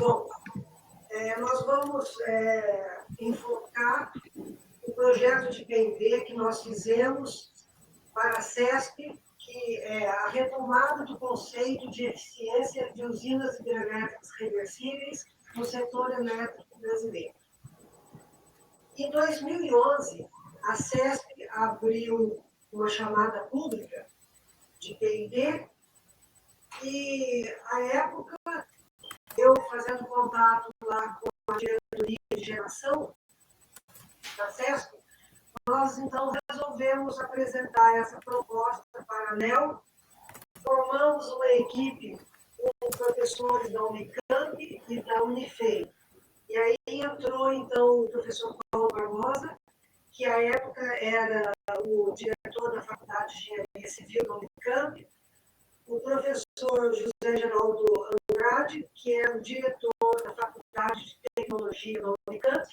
Bom, nós vamos enfocar o projeto de P&D que nós fizemos para a CESP, que é a retomada do conceito de eficiência de usinas hidrelétricas reversíveis no setor elétrico brasileiro. Em 2011, a CESP abriu uma chamada pública de P&D e, à época, eu fazendo contato lá com a diretoria de geração da CESP, nós, então, resolvemos apresentar essa proposta para a ANEEL, formamos uma equipe com professores da Unicamp e da Unifei. E aí entrou, então, o professor Paulo Barbosa, que à época era o diretor da Faculdade de Engenharia Civil da Unicamp, o professor José Geraldo Andrade, que era o diretor da Faculdade de Tecnologia da Unicamp,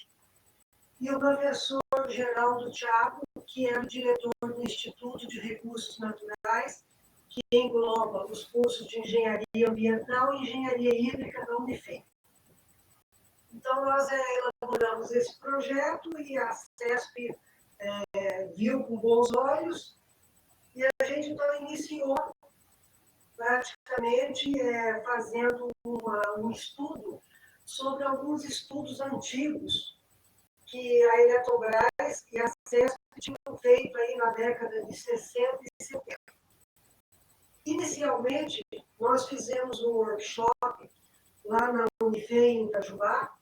e o professor Geraldo Thiago, que era o diretor do Instituto de Recursos Naturais, que engloba os cursos de Engenharia Ambiental e Engenharia Hídrica da Unifei. Então, nós elaboramos esse projeto e a CESP viu com bons olhos, e a gente, então, iniciou praticamente fazendo um estudo sobre alguns estudos antigos que a Eletrobras e a CESP tinham feito aí na década de 60 e 70. Inicialmente, nós fizemos um workshop lá na Unifei, em Itajubá,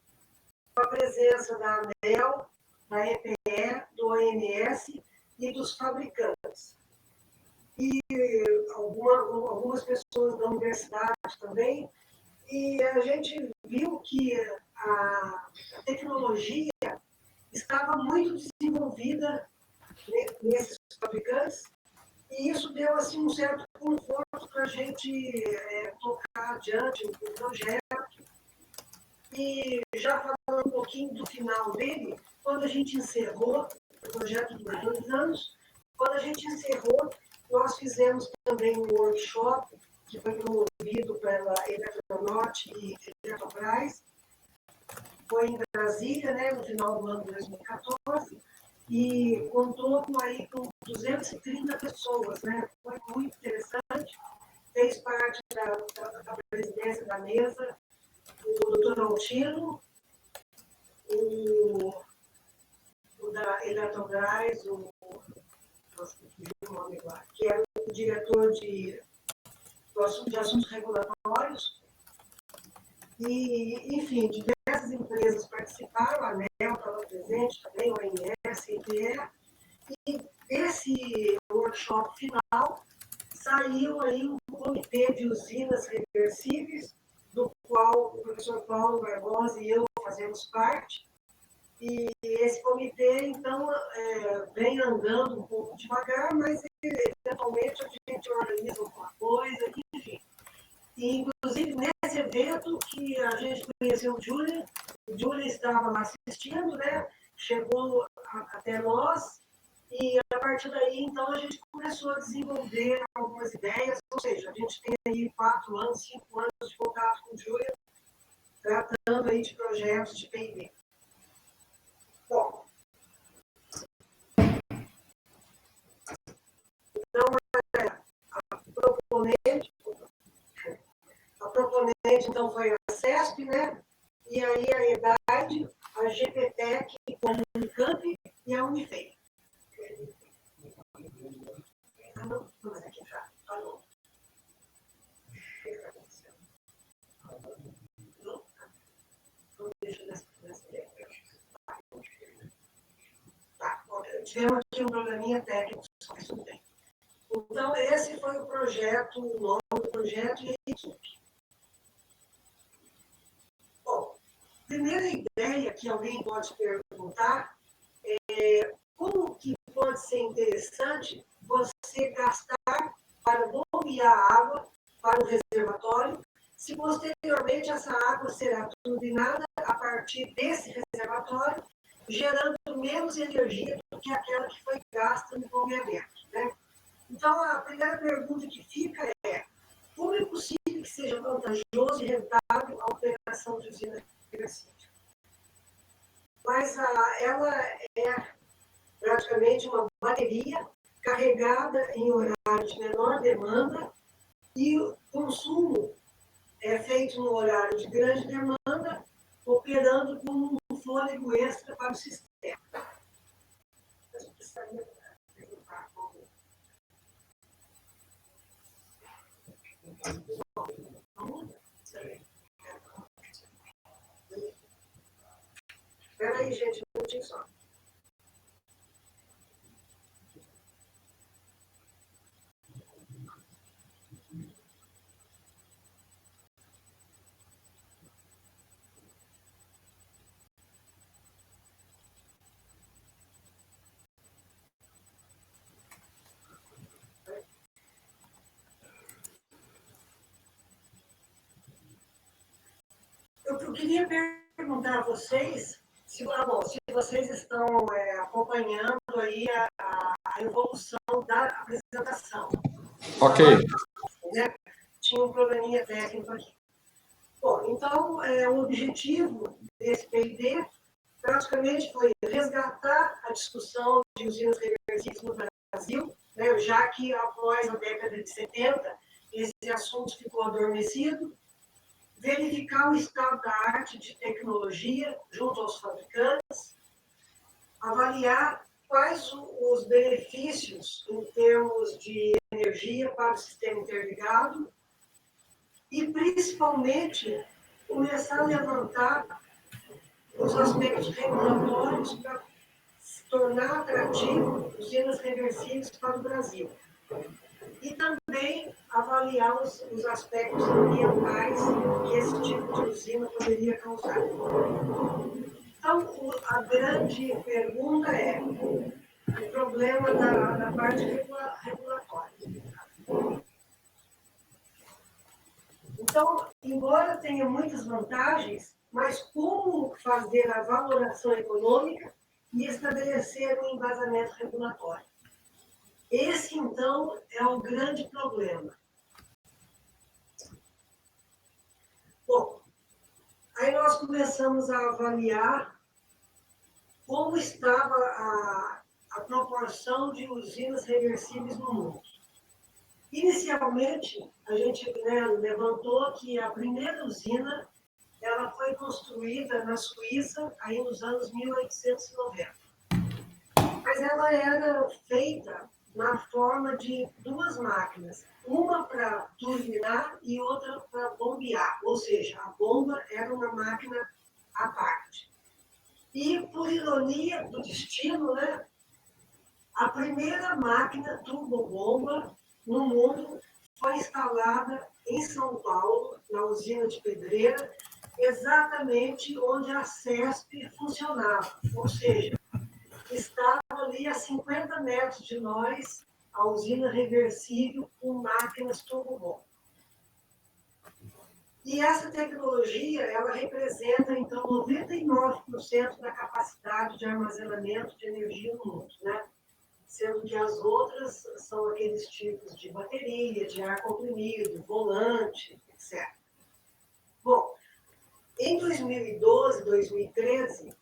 com a presença da ANEEL, da EPE, do ONS e dos fabricantes. E algumas pessoas da universidade também, e a gente viu que a tecnologia estava muito desenvolvida nesses fabricantes, e isso deu assim, um certo conforto para a gente tocar adiante o projeto. E já falando um pouquinho do final dele, quando a gente encerrou, o projeto durou 2 anos, quando a gente encerrou, nós fizemos também um workshop, que foi promovido pela Eletronorte e Eletrobras, foi em Brasília, né, no final do ano de 2014, e contou com 230 pessoas, né? Foi muito interessante, fez parte da presidência da mesa o doutor Altino, o da Eletrobras, que era o diretor de assuntos regulatórios, e, enfim, diversas empresas participaram, a ANEEL estava presente também, o ONS, EPE, e esse workshop final saiu aí um comitê de usinas reversíveis, do qual o professor Paulo Barbosa e eu fazemos parte, e esse comitê, então, vem andando um pouco devagar, mas eventualmente a gente organiza alguma coisa, enfim. E, inclusive, nesse evento que a gente conheceu o Júlia estava lá assistindo, né? Chegou até nós, e a partir daí, então, a gente começou a desenvolver algumas ideias, ou seja, a gente tem aí 4 anos, 5 anos de contato com o Júlia, tratando aí de projetos de P&D. Bom, então, a proponente, então, foi a CESP, né? E aí a EDAID, a GPTEC, a Unicamp e a Unifei. Mas aqui já falou. Não deixa nessa ideia. Tá, tivemos aqui um probleminha técnico, mas tudo bem. Então, esse foi o projeto, o nome do projeto e a equipe. Bom, primeira ideia que alguém pode perguntar é como que pode ser interessante você gastar para bombear água para o reservatório, se posteriormente essa água será turbinada a partir desse reservatório, gerando menos energia do que aquela que foi gasta no bombeamento, né? Então, a primeira pergunta que fica é: como é possível que seja vantajoso e rentável a operação de usina reversível. Mas ela é praticamente uma bateria carregada em horário de menor demanda e o consumo é feito no horário de grande demanda, operando como um fôlego extra para o sistema. Espera aí, gente, um minutinho só. Eu queria perguntar a vocês se vocês estão acompanhando aí a evolução da apresentação. Ok. Né? Tinha um probleminha técnico aqui. Bom, então, o objetivo desse P&D praticamente foi resgatar a discussão de usinas reversíveis no Brasil, né, já que após a década de 70, esse assunto ficou adormecido, verificar o estado da arte de tecnologia junto aos fabricantes, avaliar quais os benefícios em termos de energia para o sistema interligado e, principalmente, começar a levantar os aspectos regulatórios para se tornar atrativo usinas reversíveis para o Brasil. E também avaliar os aspectos ambientais que esse tipo de usina poderia causar. Então, a grande pergunta é o problema da parte regulatória. Então, embora tenha muitas vantagens, mas como fazer a valoração econômica e estabelecer um embasamento regulatório? Esse, então, é o grande problema. Bom, aí nós começamos a avaliar como estava a proporção de usinas reversíveis no mundo. Inicialmente, a gente levantou que a primeira usina ela foi construída na Suíça aí nos anos 1890. Mas ela era feita na forma de duas máquinas, uma para turbinar e outra para bombear, ou seja, a bomba era uma máquina à parte. E, por ironia do destino, né, a primeira máquina turbobomba no mundo foi instalada em São Paulo, na usina de Pedreira, exatamente onde a CESP funcionava, ou seja, estava ali a 50 metros de nós, a usina reversível com máquinas turbobomba. E essa tecnologia, ela representa, então, 99% da capacidade de armazenamento de energia no mundo, né? Sendo que as outras são aqueles tipos de bateria, de ar comprimido, volante, etc. Bom, em 2012, 2013,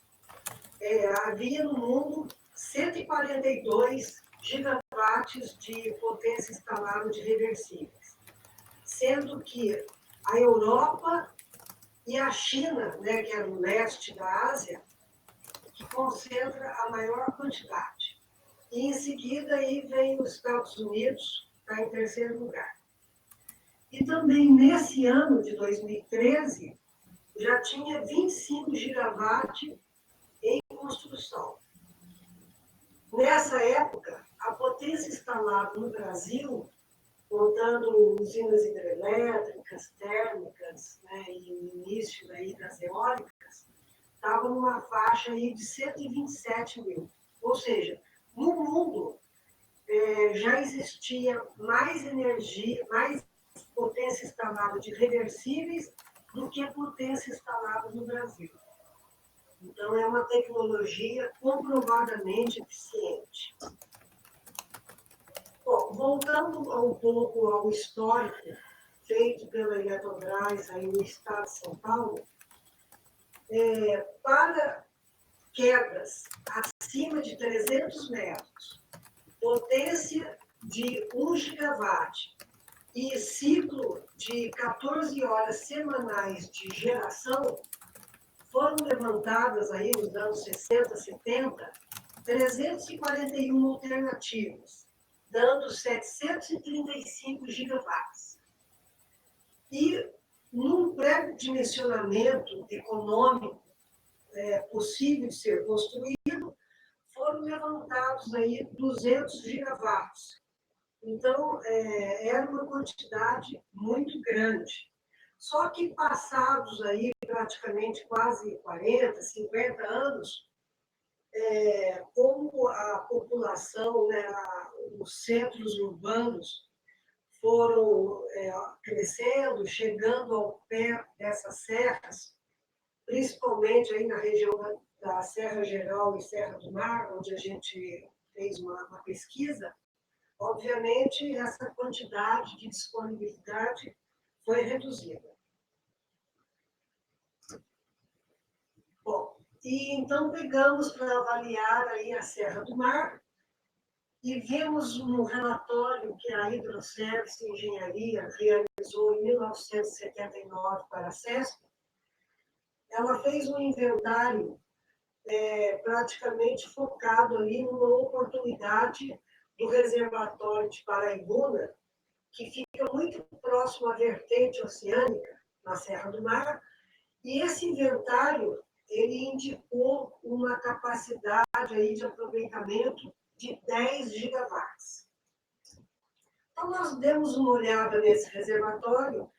havia no mundo 142 gigawatts de potência instalada de reversíveis, sendo que a Europa e a China, né, que é no leste da Ásia, que concentra a maior quantidade. E em seguida aí vem os Estados Unidos, está em terceiro lugar. E também nesse ano de 2013, já tinha 25 gigawatts em construção. Nessa época, a potência instalada no Brasil, contando usinas hidrelétricas, térmicas, né, e o início aí das eólicas, estava numa faixa aí de 127 mil. Ou seja, no mundo já existia mais energia, mais potência instalada de reversíveis do que a potência instalada no Brasil. Então, é uma tecnologia comprovadamente eficiente. Bom, voltando um pouco ao histórico feito pela Eletrobras aí no estado de São Paulo, para quedas acima de 300 metros, potência de 1 gigawatt e ciclo de 14 horas semanais de geração, foram levantadas aí nos anos 60, 70, 341 alternativas, dando 735 gigawatts. E, num pré-dimensionamento econômico possível de ser construído, foram levantados aí 200 gigawatts. Então, era uma quantidade muito grande. Só que passados aí praticamente quase 40, 50 anos, como a população, né, os centros urbanos foram crescendo, chegando ao pé dessas serras, principalmente aí na região da Serra Geral e Serra do Mar, onde a gente fez uma pesquisa, obviamente essa quantidade de disponibilidade foi reduzida. Bom, e então pegamos para avaliar aí a Serra do Mar e vimos um relatório que a Hidroservice Engenharia realizou em 1979 para a CESP. Ela fez um inventário praticamente focado ali numa oportunidade do reservatório de Paraibuna, que fica muito próximo à vertente oceânica, na Serra do Mar, e esse inventário ele indicou uma capacidade aí de aproveitamento de 10 gigawatts. Então, nós demos uma olhada nesse reservatório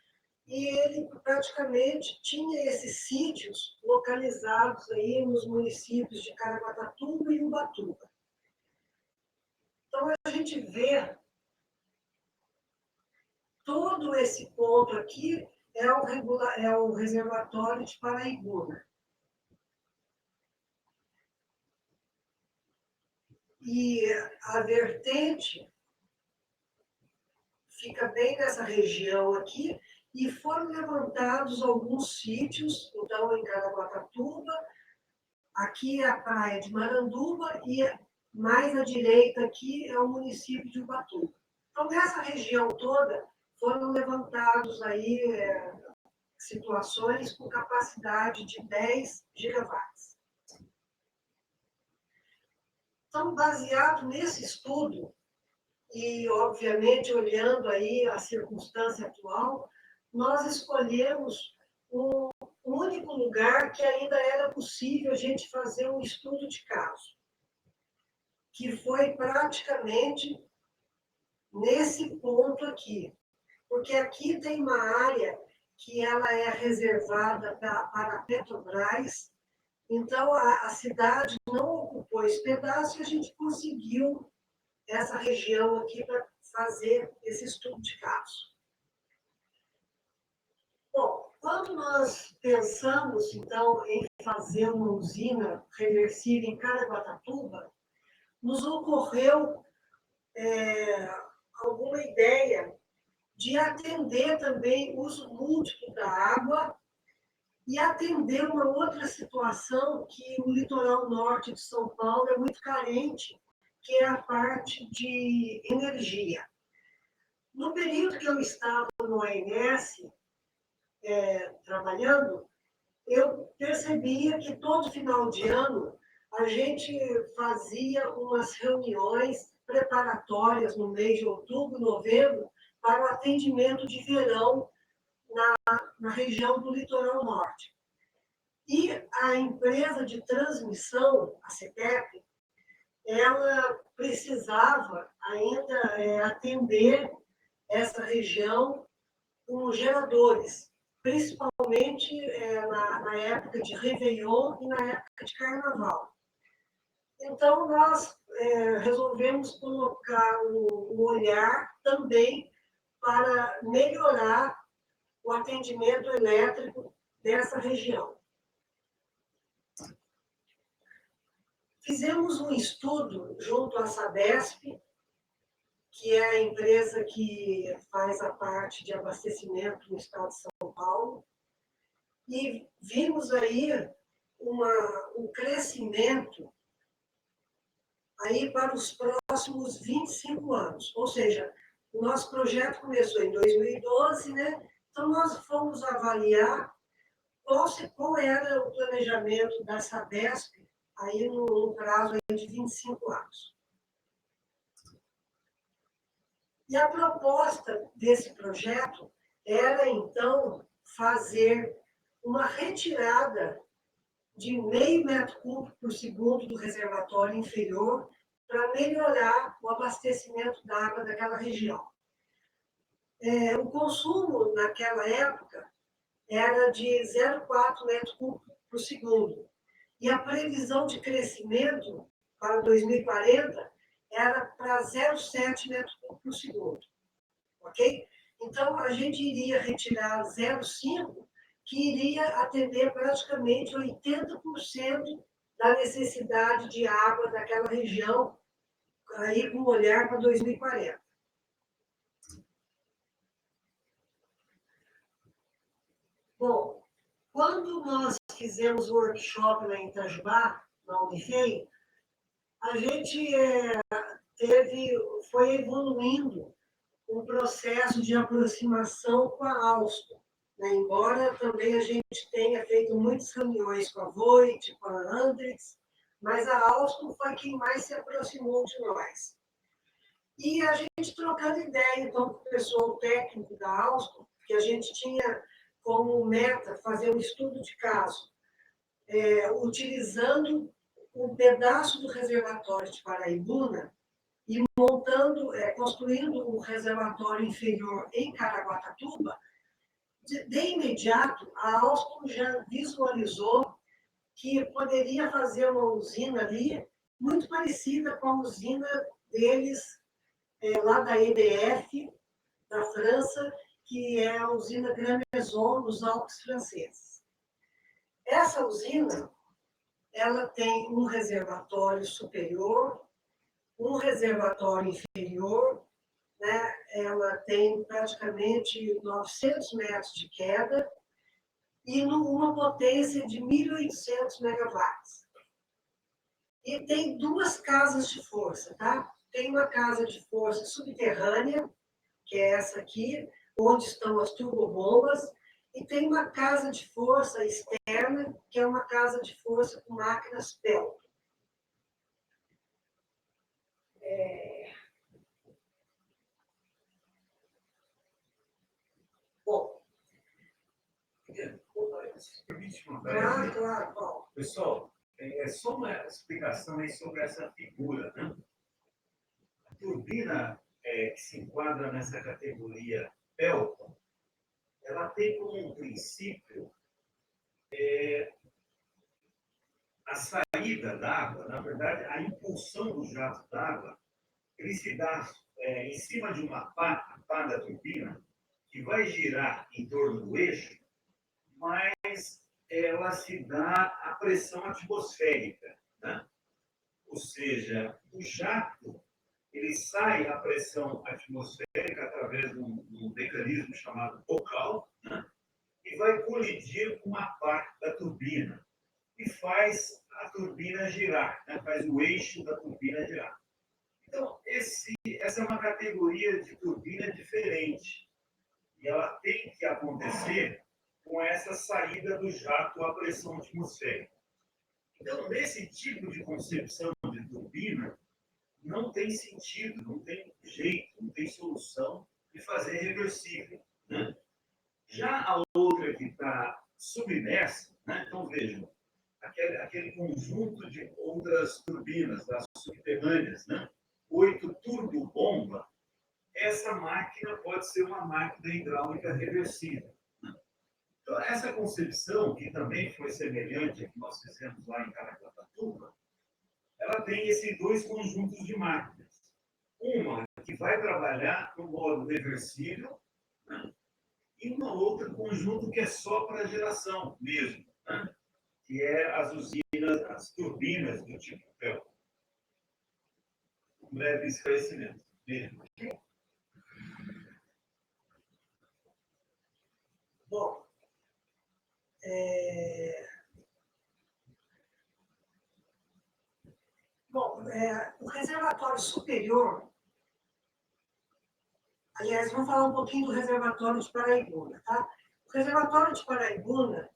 e ele praticamente tinha esses sítios localizados aí nos municípios de Caraguatatuba e Ubatuba. Então, a gente vê todo esse ponto aqui é o reservatório de Paraibuna. E a vertente fica bem nessa região aqui, e foram levantados alguns sítios, então em Caraguatatuba, aqui é a praia de Maranduba, e mais à direita aqui é o município de Ubatuba. Então, nessa região toda, foram levantados aí situações com capacidade de 10 gigawatts. Então, baseado nesse estudo, e, obviamente, olhando aí a circunstância atual, nós escolhemos um único lugar que ainda era possível a gente fazer um estudo de caso, que foi praticamente nesse ponto aqui, porque aqui tem uma área que ela é reservada para a Petrobras, então a cidade não ocupou esse pedaço e a gente conseguiu essa região aqui para fazer esse estudo de caso. Bom, quando nós pensamos, então, em fazer uma usina reversível em Caraguatatuba, nos ocorreu alguma ideia de atender também o uso múltiplo da água e atender uma outra situação que o litoral norte de São Paulo é muito carente, que é a parte de energia. No período que eu estava no ANS, trabalhando, eu percebia que todo final de ano a gente fazia umas reuniões preparatórias no mês de outubro, novembro, para o atendimento de verão na região do litoral norte. E a empresa de transmissão, a CETEP, ela precisava ainda atender essa região com geradores, principalmente na época de Réveillon e na época de Carnaval. Então, nós resolvemos colocar o olhar também para melhorar o atendimento elétrico dessa região. Fizemos um estudo junto à Sabesp que é a empresa que faz a parte de abastecimento no estado de São Paulo, e vimos aí um crescimento aí para os próximos 25 anos. Ou seja, o nosso projeto começou em 2012, né? Então, nós fomos avaliar qual era o planejamento da Sabesp aí no prazo aí de 25 anos. E a proposta desse projeto era, então, fazer uma retirada de 0,5 metro cúbico por segundo do reservatório inferior para melhorar o abastecimento da água daquela região. O consumo, naquela época, era de 0,4 metro cúbico por segundo. E a previsão de crescimento para 2040 era para 0,7 metro cúbico por segundo. Ok? Então, a gente iria retirar 0,5, que iria atender praticamente 80% da necessidade de água daquela região, aí com olhar para 2040. Bom, quando nós fizemos o workshop lá em Itajubá, na Unifei, a gente foi evoluindo um processo de aproximação com a Alstom, né? Embora também a gente tenha feito muitas reuniões com a Voit, com a Andritz, mas a Alstom foi quem mais se aproximou de nós. E a gente trocando ideia, então, com o pessoal técnico da Alstom, que a gente tinha como meta fazer um estudo de caso, utilizando um pedaço do reservatório de Paraibuna e construindo um reservatório inferior em Caraguatatuba. De imediato, a Alstom já visualizou que poderia fazer uma usina ali muito parecida com a usina deles, lá da EDF, da França, que é a usina Grand Maison, nos Alpes franceses. Essa usina, ela tem um reservatório superior, um reservatório inferior, né? Ela tem praticamente 900 metros de queda e uma potência de 1.800 megawatts. E tem duas casas de força, tá? Tem uma casa de força subterrânea, que é essa aqui, onde estão as turbobombas, e tem uma casa de força externa, que é uma casa de força com máquinas Pelton. Bom. Se permite uma breve. Claro, Paulo. Pessoal, só uma explicação aí sobre essa figura, né? A turbina que se enquadra nessa categoria Pelton, ela tem como um princípio a saída d'água, na verdade, a impulsão do jato d'água, ele se dá em cima de uma pá da turbina, que vai girar em torno do eixo, mas ela se dá à pressão atmosférica, né? Ou seja, o jato ele sai à pressão atmosférica através de um mecanismo chamado bocal, né? E vai colidir com uma parte da turbina e faz a turbina girar, né? Faz o eixo da turbina girar. Então, essa é uma categoria de turbina diferente e ela tem que acontecer com essa saída do jato à pressão atmosférica. Então, nesse tipo de concepção de turbina, não tem sentido, não tem jeito, não tem solução de fazer reversível, né? Já a outra que está submersa, né? Então vejam, aquele conjunto de outras turbinas, das subterrâneas, né? 8 turbobomba, essa máquina pode ser uma máquina hidráulica reversível. Então, essa concepção, que também foi semelhante à que nós fizemos lá em Caraguatatuba, ela tem esses dois conjuntos de máquinas. Uma que vai trabalhar no modo reversível, né? E uma outra conjunto que é só para geração mesmo, né? Que é as usinas, as turbinas do tipo Pelton. Um breve esclarecimento. Okay? Bom, o reservatório superior, aliás, vamos falar um pouquinho do reservatório de Paraibuna, tá? O reservatório de Paraibuna,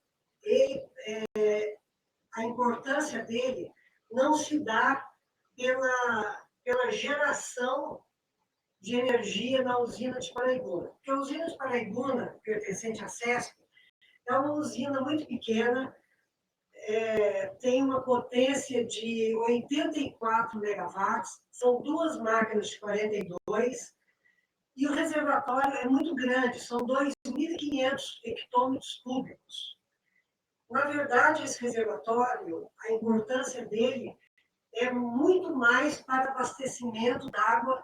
a importância dele não se dá pela geração de energia na usina de Paraibuna. Porque a usina de Paraibuna, pertencente à CESP, é uma usina muito pequena, tem uma potência de 84 megawatts, são duas máquinas de 42, e o reservatório é muito grande, são 2.500 hectômetros cúbicos. Na verdade, esse reservatório, a importância dele é muito mais para abastecimento d'água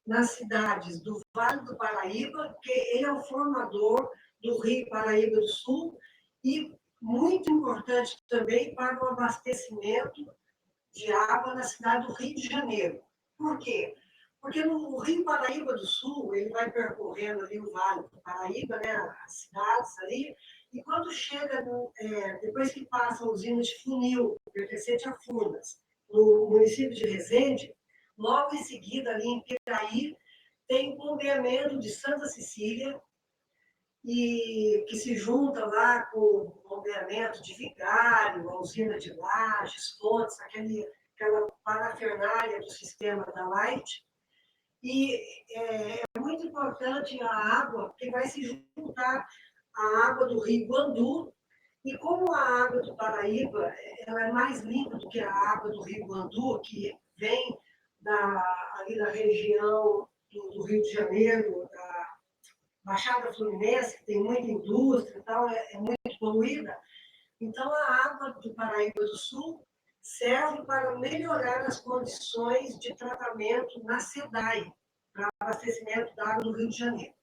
nas cidades do Vale do Paraíba, porque ele é o formador do Rio Paraíba do Sul, e muito importante também para o abastecimento de água na cidade do Rio de Janeiro. Por quê? Porque no Rio Paraíba do Sul, ele vai percorrendo ali o Vale do Paraíba, né, as cidades ali, e quando chega, depois que passa a usina de Funil, pertencente a Furnas, no município de Resende, logo em seguida, ali em Piraí, tem o bombeamento de Santa Cecília, e que se junta lá com o bombeamento de Vigário, a usina de Lajes, Fontes, aquela parafernália do sistema da Light. E é muito importante a água, que vai se juntar à água do Rio Guandu, e como a água do Paraíba ela é mais limpa do que a água do Rio Guandu, que vem ali da região do Rio de Janeiro, da Baixada Fluminense, que tem muita indústria e tal, é muito poluída. Então, a água do Paraíba do Sul serve para melhorar as condições de tratamento na SEDAI, para abastecimento da água do Rio de Janeiro.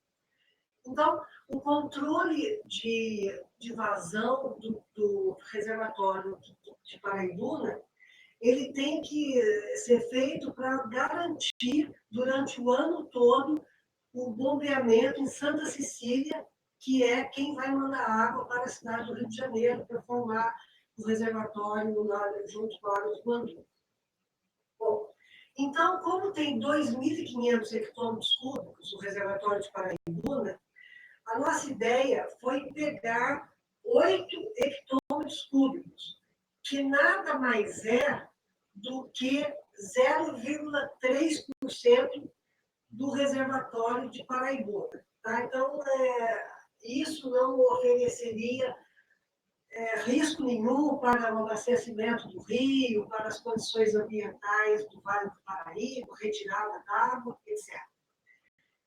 Então, o controle de vazão do reservatório de Paraibuna, ele tem que ser feito para garantir, durante o ano todo, o bombeamento em Santa Cecília, que é quem vai mandar água para a cidade do Rio de Janeiro, para formar o reservatório lá, junto com a água do Guandu. Bom, então, como tem 2.500 hectômetros cúbicos o reservatório de Paraibuna, a nossa ideia foi pegar 8 hectômetros cúbicos, que nada mais é do que 0,3% do reservatório de Paraibuna. Tá? Então, isso não ofereceria risco nenhum para o abastecimento do rio, para as condições ambientais do Vale do Paraíba, retirada d'água, etc.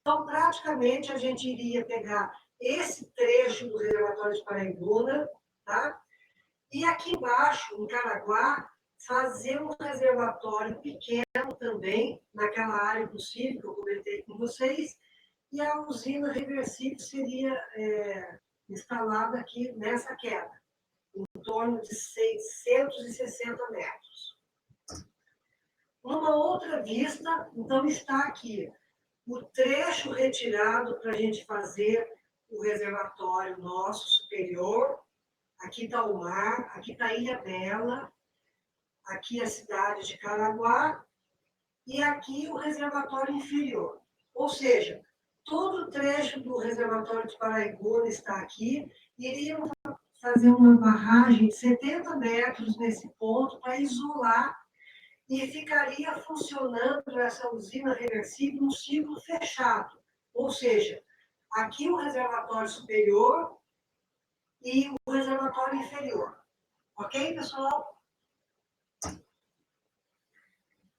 Então, praticamente, a gente iria pegar esse trecho do reservatório de Paraibuna, tá? E aqui embaixo, em Caraguá, fazer um reservatório pequeno também, naquela área possível que eu comentei com vocês, e a usina reversível seria instalada aqui nessa queda, em torno de 660 metros. Numa outra vista, então, está aqui o trecho retirado para a gente fazer o reservatório nosso superior. Aqui está o mar, aqui está a Ilha Bela, aqui a cidade de Caraguá, e aqui o reservatório inferior. Ou seja, todo o trecho do reservatório de Paraibuna está aqui, e iríamos fazer uma barragem de 70 metros nesse ponto para isolar, e ficaria funcionando essa usina reversível num ciclo fechado. Ou seja, aqui o reservatório superior e o reservatório inferior. Ok, pessoal?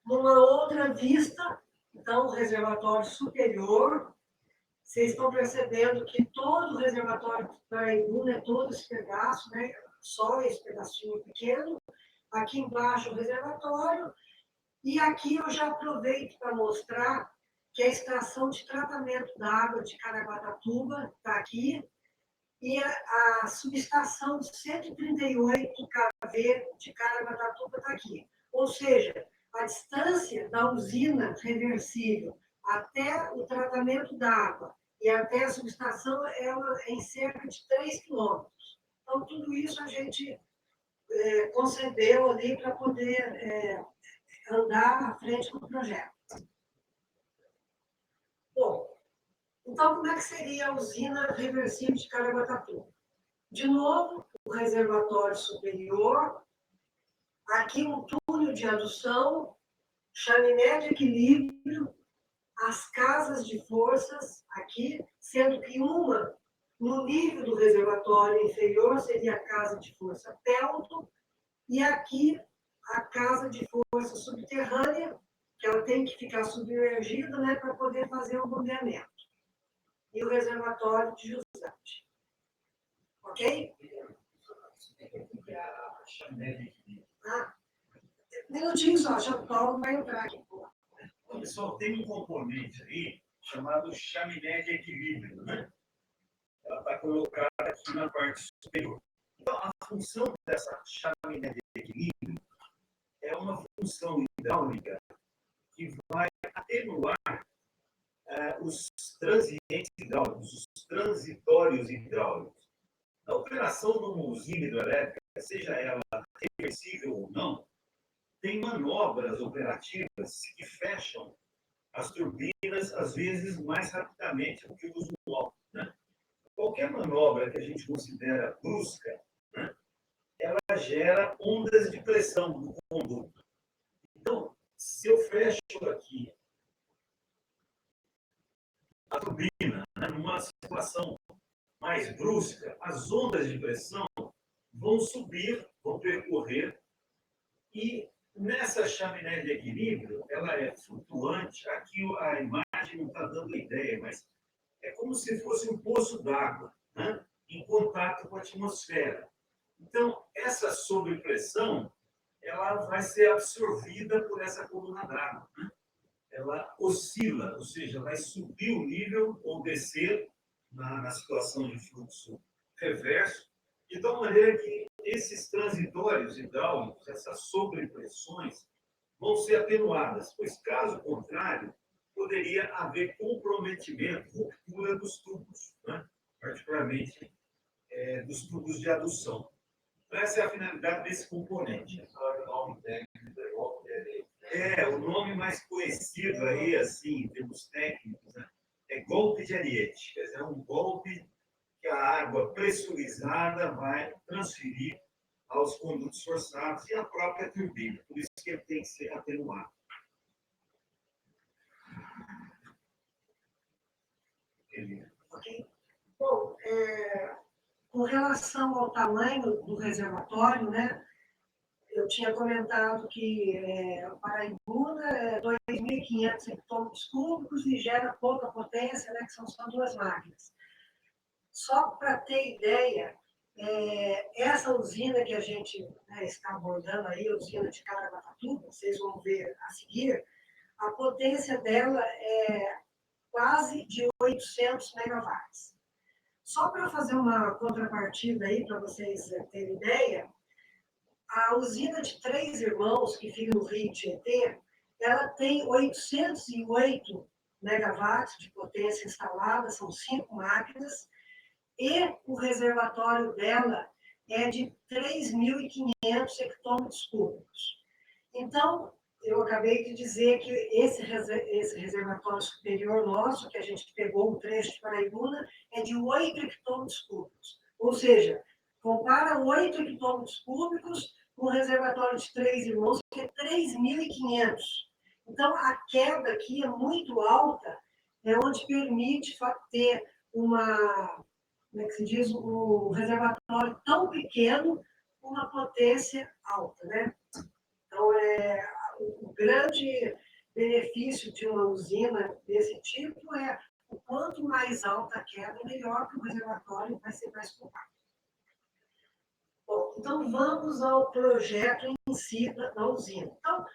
Numa outra vista, então, o reservatório superior, vocês estão percebendo que todo o reservatório de Paraibuna é todo esse pedaço, né? Só esse pedacinho pequeno. Aqui embaixo o reservatório. E aqui eu já aproveito para mostrar que a estação de tratamento da água de Caraguatatuba está aqui, e a subestação de 138 kV de Caraguatatuba está aqui. Ou seja, a distância da usina reversível até o tratamento da água e até a subestação é em cerca de 3 quilômetros. Então, tudo isso a gente concebeu ali para poder andar à frente do projeto. Bom, então, como é que seria a usina reversível de Caraguatatuba? De novo, o reservatório superior, aqui um túnel de adução, chaminé de equilíbrio, as casas de forças aqui, sendo que uma no nível do reservatório inferior seria a casa de força Pelton, e aqui a casa de força subterrânea, que ela tem que ficar submergida, né, para poder fazer o bombeamento. E o reservatório de Jusante. Ok? Ah, minutinho só, o Paulo vai entrar aqui. Pessoal, tem um componente aí chamado chaminé de equilíbrio, né? Ela está colocada aqui na parte superior. Então, a função dessa chaminé de equilíbrio é uma função hidráulica que vai atenuar os transientes hidráulicos, os transitórios hidráulicos. A operação de uma usina hidrelétrica, seja ela reversível ou não, tem manobras operativas que fecham as turbinas, às vezes, mais rapidamente do que o usual. Né? Qualquer manobra que a gente considera brusca, né, ela gera ondas de pressão no conduto. Então, se eu fecho aqui a turbina, né, numa situação mais brusca, as ondas de pressão vão subir, vão percorrer, e nessa chaminé de equilíbrio, ela é flutuante. Aqui a imagem não está dando ideia, mas é como se fosse um poço d'água, né, em contato com a atmosfera. Então, essa sobrepressão, ela vai ser absorvida por essa coluna d'água. Né? Ela oscila, ou seja, vai subir o nível ou descer na situação de fluxo reverso, de tal maneira que esses transitórios hidráulicos, essas sobrepressões, vão ser atenuadas, pois, caso contrário, poderia haver comprometimento, ruptura dos tubos, né? Particularmente dos tubos de adução. Então, essa é a finalidade desse componente. O nome mais conhecido aí, assim, em termos técnicos, né, é golpe de Ariete. Quer dizer, é um golpe que a água pressurizada vai transferir aos condutos forçados e à própria turbina. Por isso que ele tem que ser atenuado. Ok? Bom, com relação ao tamanho do reservatório, né, eu tinha comentado que o Paraibuna é 2.500 hectômetros cúbicos e gera pouca potência, né, que são só 2 máquinas. Só para ter ideia, essa usina que a gente está abordando aí, a usina de Caraguatatuba, vocês vão ver a seguir, a potência dela é quase de 800 megawatts. Só para fazer uma contrapartida aí, para vocês terem ideia, a usina de Três Irmãos, que fica no Rio Tietê, ela tem 808 megawatts de potência instalada, são 5 máquinas, e o reservatório dela é de 3.500 hectômetros cúbicos. Então, eu acabei de dizer que esse reservatório superior nosso, que a gente pegou um trecho de Paraibuna, é de 8 hectômetros cúbicos. Ou seja, compara 8 hectômetros cúbicos com o reservatório de Três Irmãos, que é 3.500. Então, a queda aqui é muito alta, onde permite ter uma, como é que se diz, um reservatório tão pequeno com uma potência alta, né? Então, o grande benefício de uma usina desse tipo é o quanto mais alta a queda, melhor que o reservatório vai ser mais compacto. Bom, então vamos ao projeto em si da usina. Então,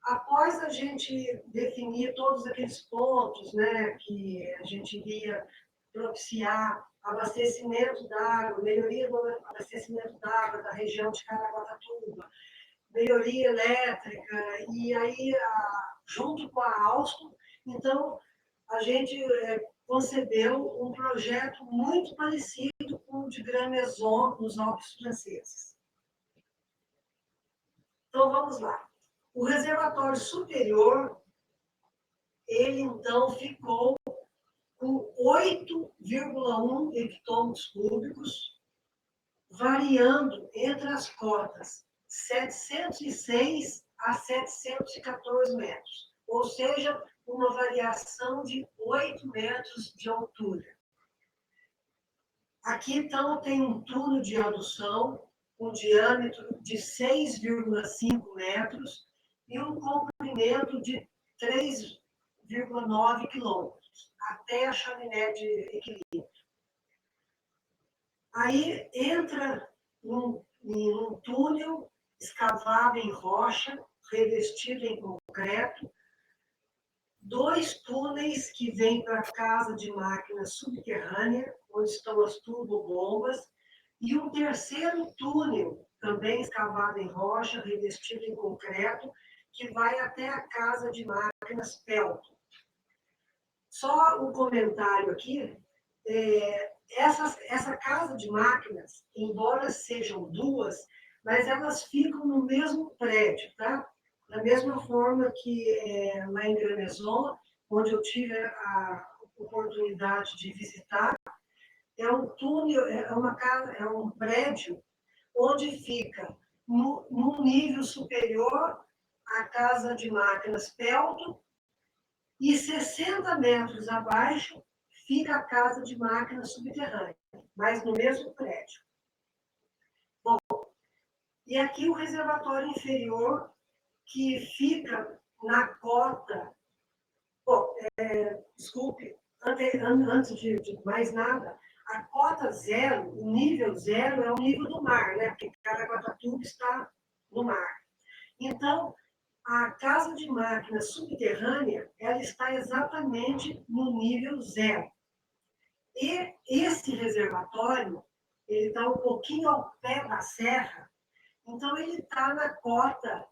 após a gente definir todos aqueles pontos, né, que a gente iria propiciar abastecimento d'água, melhoria do abastecimento d'água da região de Caraguatatuba, melhoria elétrica, e aí, junto com a Alstom, Então, a gente concebeu um projeto muito parecido com o de Grand Maison nos Alpes franceses. Então, vamos lá. O reservatório superior, ele, então, ficou com 8,1 hectômetros cúbicos, variando entre as cotas 706 a 714 metros, ou seja, uma variação de 8 metros de altura. Aqui, então, tem um túnel de adução com diâmetro de 6,5 metros e um comprimento de 3,9 quilômetros, até a chaminé de equilíbrio. Aí entra num túnel escavado em rocha, revestido em concreto, 2 túneis que vêm para a casa de máquina subterrânea, onde estão as turbobombas, e um terceiro túnel, também escavado em rocha, revestido em concreto, que vai até a casa de máquinas Pelton. Só um comentário aqui, essa casa de máquinas, embora sejam 2, mas elas ficam no mesmo prédio, tá? Da mesma forma que lá em Grand Maison, onde eu tive a oportunidade de visitar, é um túnel, uma casa, é um prédio onde fica num nível superior a casa de máquinas Pelton e 60 metros abaixo fica a casa de máquina subterrânea, mas no mesmo prédio. Bom, e aqui o reservatório inferior, que fica na cota. Bom, desculpe, antes de mais nada, a cota 0, o nível 0 é o nível do mar, né? Porque Caraguatatuba está no mar. Então, a casa de máquina subterrânea, ela está exatamente no nível 0. E esse reservatório, ele está um pouquinho ao pé da serra, então ele está na cota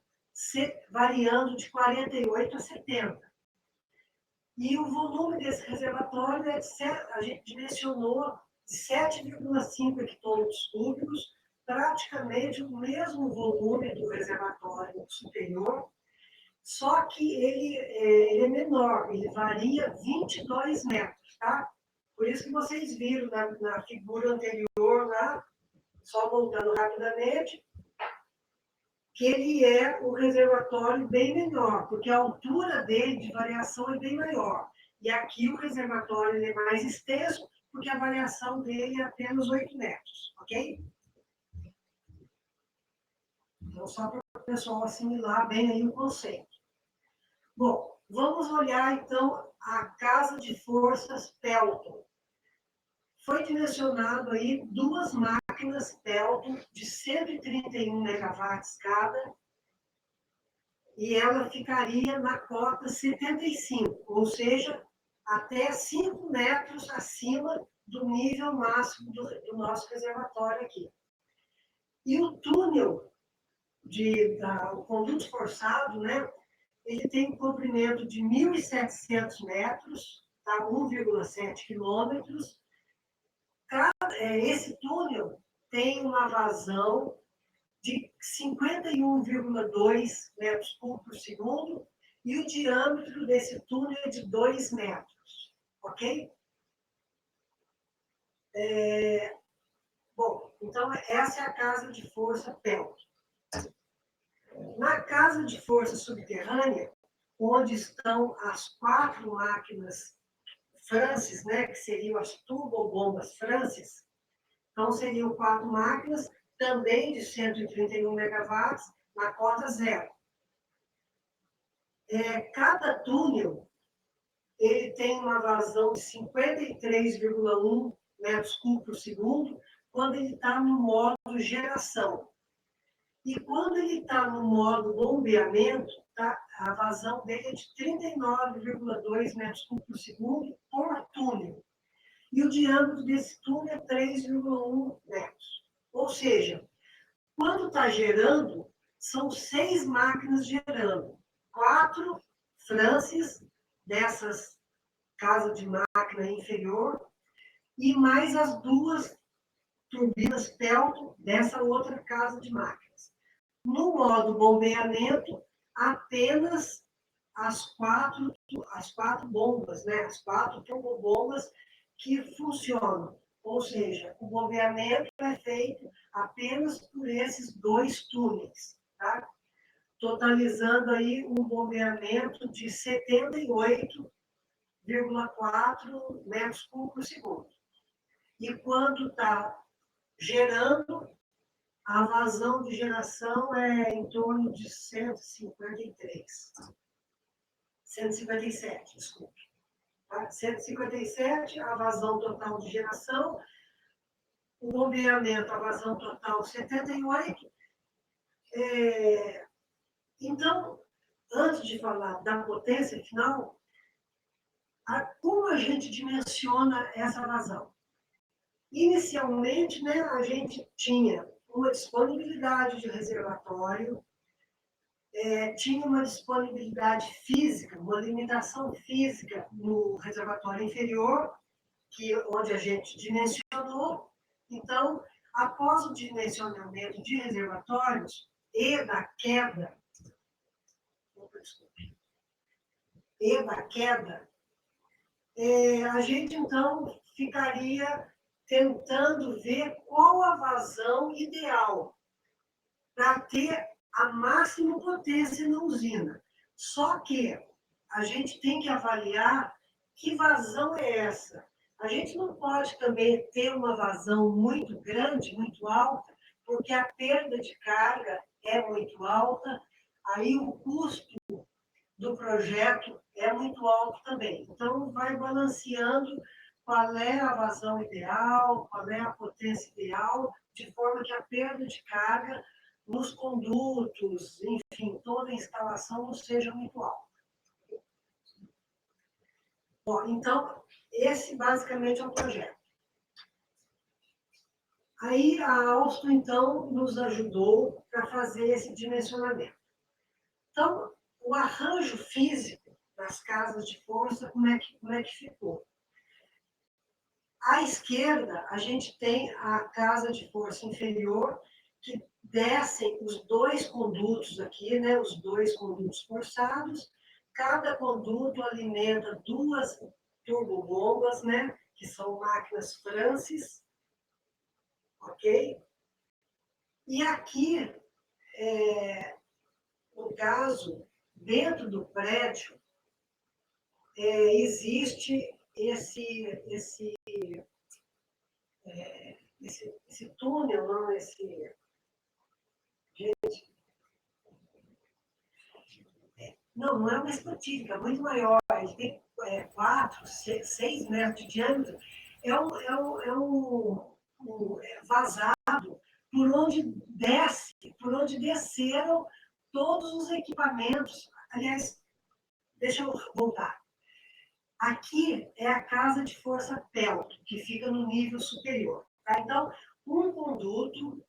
variando de 48 a 70. E o volume desse reservatório, a gente dimensionou de 7,5 hectômetros cúbicos, praticamente o mesmo volume do reservatório superior, só que ele é menor, ele varia 22 metros, tá? Por isso que vocês viram na figura anterior lá, só voltando rapidamente, que ele é um reservatório bem menor, porque a altura dele de variação é bem maior. E aqui o reservatório é mais extenso, porque a variação dele é apenas 8 metros, ok? Então, só para o pessoal assimilar bem aí o conceito. Bom, vamos olhar então a casa de forças Pelton. Foi dimensionado aí 2 máquinas Pelton de 131 megawatts cada, e ela ficaria na cota 75, ou seja, até 5 metros acima do nível máximo do nosso reservatório aqui. E o túnel, o conduto forçado, né, ele tem um comprimento de 1.700 metros, tá, 1,7 quilômetros. Esse túnel tem uma vazão de 51,2 metros cúbicos por segundo e o diâmetro desse túnel é de 2 metros, ok? Bom, então essa é a casa de força Pelton. Na casa de força subterrânea, onde estão as 4 máquinas Francis, né, que seriam as turbobombas Francis, então seriam 4 máquinas, também de 131 megawatts, na cota 0. Cada túnel ele tem uma vazão de 53,1 metros cúbicos por segundo, quando ele está no modo geração. E quando ele está no modo bombeamento, tá, a vazão dele é de 39,2 metros cúbicos por segundo por túnel. E o diâmetro desse túnel é 3,1 metros. Ou seja, quando está gerando, são 6 máquinas gerando. 4 Francis dessas casas de máquina inferior e mais as 2 turbinas Pelton dessa outra casa de máquinas. No modo bombeamento, apenas as quatro bombas, né? As 4 turbobombas que funcionam. Ou seja, o bombeamento é feito apenas por esses 2 túneis, tá? Totalizando aí um bombeamento de 78,4 metros cúbicos por segundo. E quando está gerando, a vazão de geração é em torno de 157, desculpe. 157, a vazão total de geração, o bombeamento, a vazão total 78. Então, antes de falar da potência final, como a gente dimensiona essa vazão? Inicialmente, né, a gente tinha uma disponibilidade de reservatório, tinha uma disponibilidade física, uma limitação física no reservatório inferior, onde a gente dimensionou. Então, após o dimensionamento de reservatórios e da queda, a gente, então, ficaria tentando ver qual a vazão ideal para ter a máxima potência na usina. Só que a gente tem que avaliar que vazão é essa. A gente não pode também ter uma vazão muito grande, muito alta, porque a perda de carga é muito alta, aí o custo do projeto é muito alto também. Então, vai balanceando qual é a vazão ideal, qual é a potência ideal, de forma que a perda de carga nos condutos, enfim, toda a instalação não seja muito alta. Bom, então, esse basicamente é o projeto. Aí a Alstom, então, nos ajudou para fazer esse dimensionamento. Então, o arranjo físico das casas de força, como é que ficou? À esquerda, a gente tem a casa de força inferior, que descem os 2 condutos aqui, né, os 2 condutos forçados. Cada conduto alimenta 2 turbobombas, né, que são máquinas Francis, ok? E aqui, no caso, dentro do prédio, existe esse túnel, não, não é uma escotilha, é muito maior, ele tem 4, 6 metros de diâmetro, é um vazado por onde desceram todos os equipamentos. Aliás, deixa eu voltar. Aqui é a casa de força Pelton, que fica no nível superior. Tá? Então, um conduto,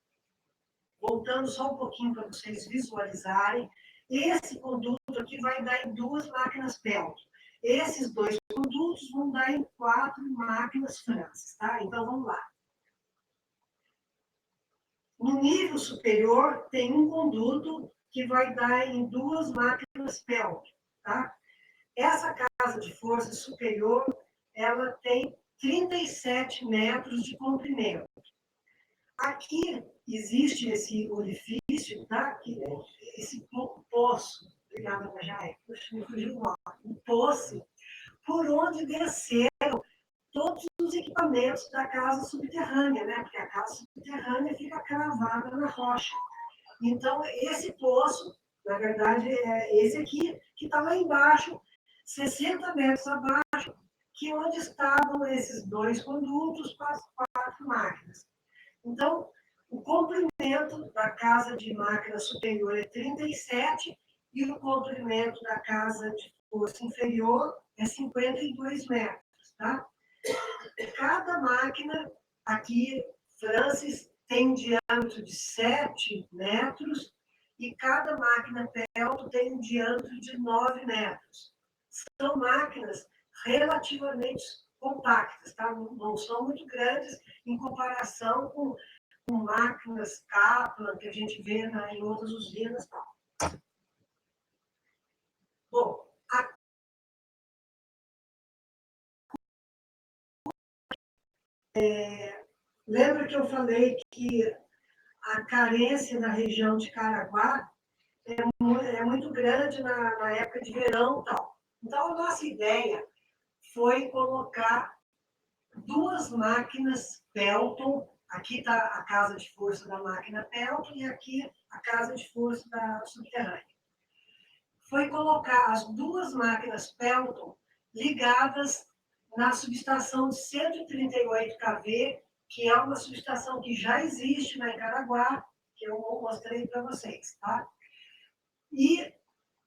voltando só um pouquinho para vocês visualizarem, esse conduto aqui vai dar em 2 máquinas Pelton. Esses 2 condutos vão dar em 4 máquinas Francis. Tá? Então, vamos lá. No nível superior, tem um conduto que vai dar em 2 máquinas Pelton. Tá? Essa casa de força superior, ela tem 37 metros de comprimento. Aqui existe esse orifício, tá? Esse poço, obrigada, Jair, me fugiu o nome, um poço, por onde desceram todos os equipamentos da casa subterrânea, né? Porque a casa subterrânea fica cravada na rocha. Então, esse poço, na verdade, é esse aqui, que está lá embaixo, 60 metros abaixo, que é onde estavam esses 2 condutos para as 4 máquinas. Então, o comprimento da casa de máquina superior é 37 e o comprimento da casa de força inferior é 52 metros. Tá? Cada máquina, aqui, Francis, tem um diâmetro de 7 metros e cada máquina Pelton tem um diâmetro de 9 metros. são máquinas relativamente compactas, tá? Não são muito grandes em comparação com máquinas Kaplan que a gente vê em outras usinas. Tal. Bom, lembra que eu falei que a carência na região de Caraguá é muito grande na época de verão e tal. Então, a nossa ideia foi colocar duas máquinas Pelton. Aqui está a casa de força da máquina Pelton e aqui a casa de força da subterrânea. Foi colocar as duas máquinas Pelton ligadas na subestação de 138 kV, que é uma subestação que já existe na Caraguá, que eu mostrei para vocês. Tá? E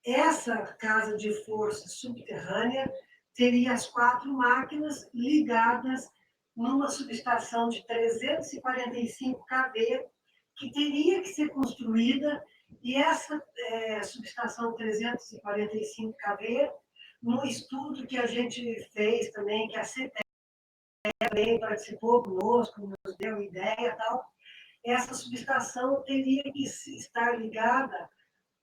essa casa de força subterrânea teria as 4 máquinas ligadas numa subestação de 345 kV, que teria que ser construída, e essa subestação 345 kV, no estudo que a gente fez também, que a CETEC também participou conosco, nos deu ideia e tal, essa subestação teria que estar ligada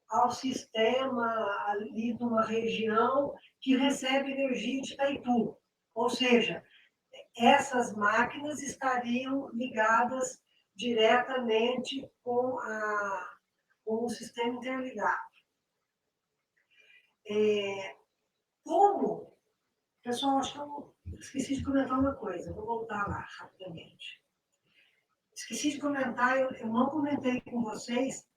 ao sistema ali de uma região que recebe energia de Itaipu. Ou seja, essas máquinas estariam ligadas diretamente com o sistema interligado. Como? Pessoal, acho que eu esqueci de comentar uma coisa, vou voltar lá rapidamente. Esqueci de comentar, eu não comentei com vocês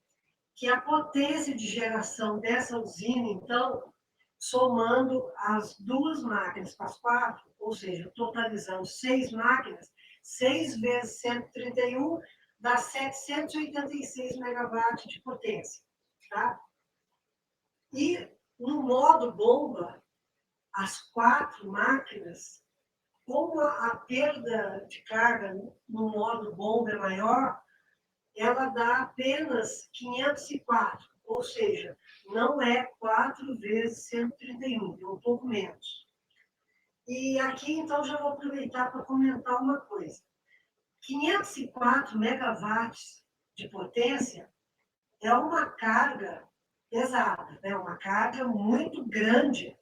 que a potência de geração dessa usina, então, somando as duas máquinas para as 4, ou seja, totalizando 6 máquinas, 6 vezes 131 dá 786 megawatts de potência. Tá? E no modo bomba, as 4 máquinas, como a perda de carga no modo bomba é maior, ela dá apenas 504, ou seja, não é 4 vezes 131, é um pouco menos. E aqui, então, já vou aproveitar para comentar uma coisa. 504 megawatts de potência é uma carga pesada, né? Uma carga muito grande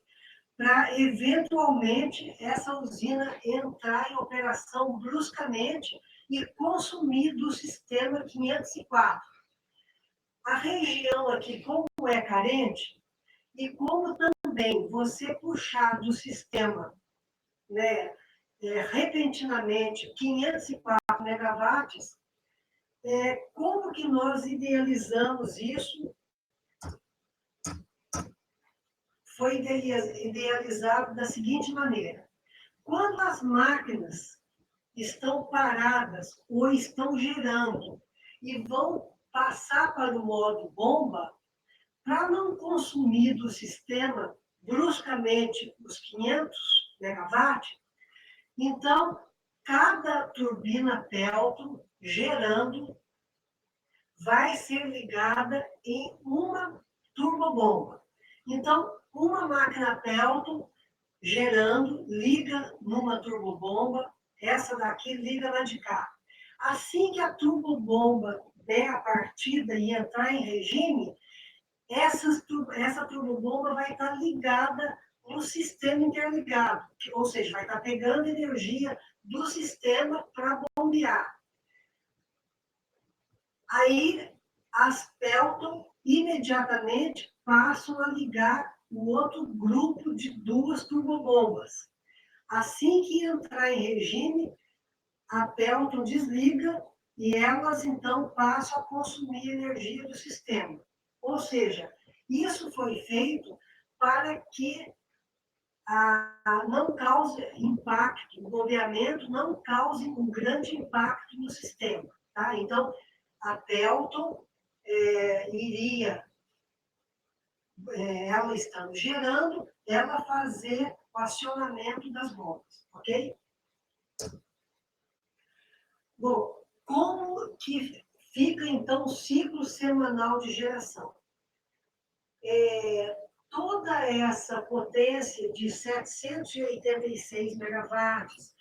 para, eventualmente, essa usina entrar em operação bruscamente e consumir do sistema 504. A região aqui, como é carente, e como também você puxar do sistema, né, repentinamente 504 megawatts, como que nós idealizamos isso? Foi idealizado da seguinte maneira. Quando as máquinas estão paradas ou estão girando e vão passar para o modo bomba, para não consumir do sistema bruscamente os 500 megawatts, então, cada turbina Pelton gerando vai ser ligada em uma turbobomba. Então, uma máquina Pelton gerando, liga numa turbobomba, essa daqui liga na de cá. Assim que a turbobomba der a partida e entrar em regime, essa turbobomba vai estar ligada no sistema interligado, ou seja, vai estar pegando energia do sistema para bombear. Aí, as Pelton imediatamente passam a ligar o outro grupo de 2 turbobombas. Assim que entrar em regime, a Pelton desliga e elas, então, passam a consumir energia do sistema. Ou seja, isso foi feito para que não cause impacto, o bombeamento não cause um grande impacto no sistema. Tá? Então, a Pelton iria, ela estando gerando, ela fazer o acionamento das bombas, ok? Bom, como que fica, então, o ciclo semanal de geração? toda essa potência de 786 megawatts,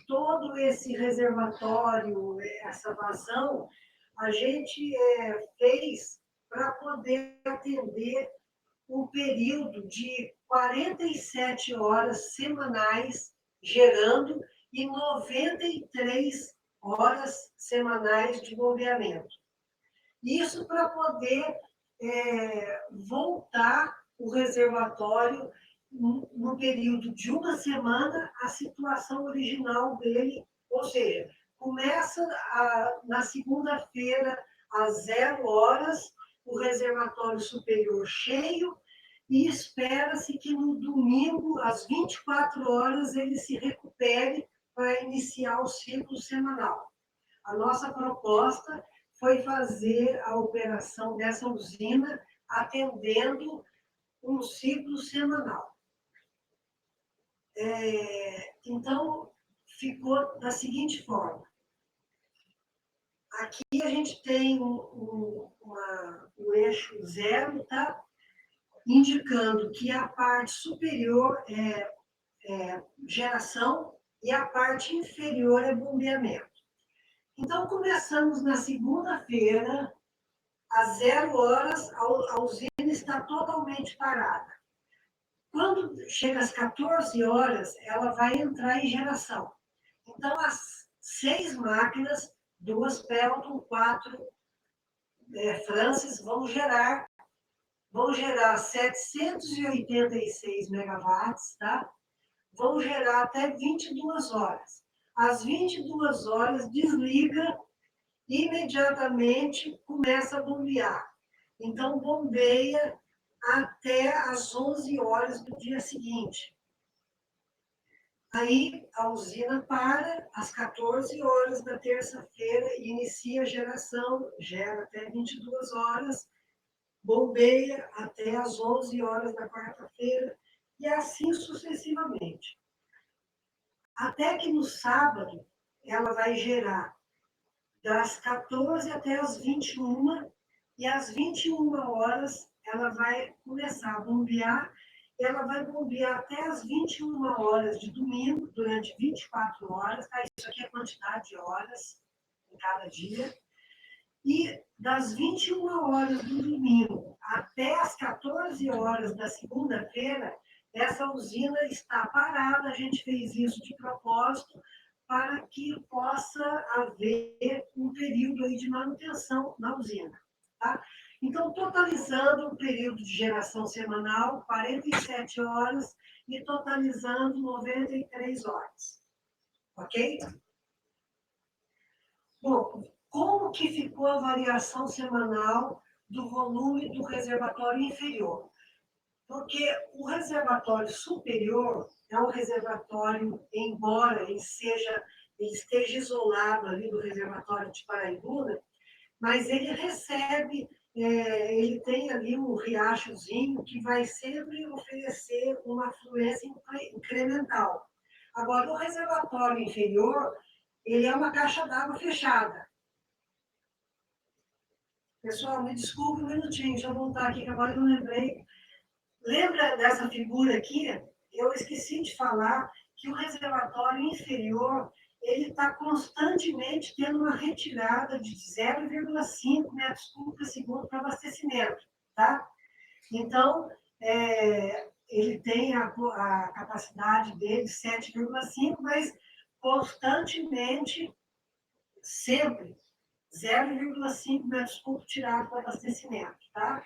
todo esse reservatório, essa vazão, a gente fez para poder atender um período de 47 horas semanais gerando e 93 horas semanais de bombeamento. Isso para poder voltar o reservatório no período de uma semana à situação original dele, ou seja, começa na segunda-feira às 0 horas, o reservatório superior cheio, e espera-se que no domingo, às 24 horas, ele se recupere para iniciar o ciclo semanal. A nossa proposta foi fazer a operação dessa usina atendendo um ciclo semanal. Então, ficou da seguinte forma. Aqui a gente tem um eixo zero, tá? Indicando que a parte superior é geração e a parte inferior é bombeamento. Então, começamos na segunda-feira, às 0 horas, a usina está totalmente parada. Quando chega às 14 horas, ela vai entrar em geração. Então, as 6 máquinas, 2 Pelton, 4 Francis, vão gerar 786 megawatts, tá? Vão gerar até 22 horas. Às 22 horas, desliga, imediatamente começa a bombear. Então, bombeia até às 11 horas do dia seguinte. Aí, a usina para às 14 horas da terça-feira, inicia a geração, gera até 22 horas, bombeia até às 11 horas da quarta-feira, e assim sucessivamente. Até que no sábado, ela vai gerar das 14 até as 21, e às 21 horas ela vai começar a bombear. Ela vai bombear até as 21 horas de domingo, durante 24 horas, tá? Isso aqui é a quantidade de horas em cada dia. E das 21 horas do domingo até as 14 horas da segunda-feira, essa usina está parada. A gente fez isso de propósito para que possa haver um período aí de manutenção na usina. Tá? Então, totalizando o período de geração semanal, 47 horas, e totalizando 93 horas. Ok? Bom, como que ficou a variação semanal do volume do reservatório inferior? Porque o reservatório superior é um reservatório, embora ele esteja isolado ali do reservatório de Paraibuna, mas ele recebe, ele tem ali um riachozinho que vai sempre oferecer uma fluência incremental. Agora, o reservatório inferior, ele é uma caixa d'água fechada. Pessoal, me desculpe um minutinho, deixa eu voltar aqui, que agora eu não lembrei. Lembra dessa figura aqui? Eu esqueci de falar que o reservatório inferior ele está constantemente tendo uma retirada de 0,5 metros cúbicos por segundo para abastecimento, tá? Então, ele tem a capacidade dele 7,5, mas constantemente, sempre, 0,5 metros cúbicos tirado para abastecimento, tá?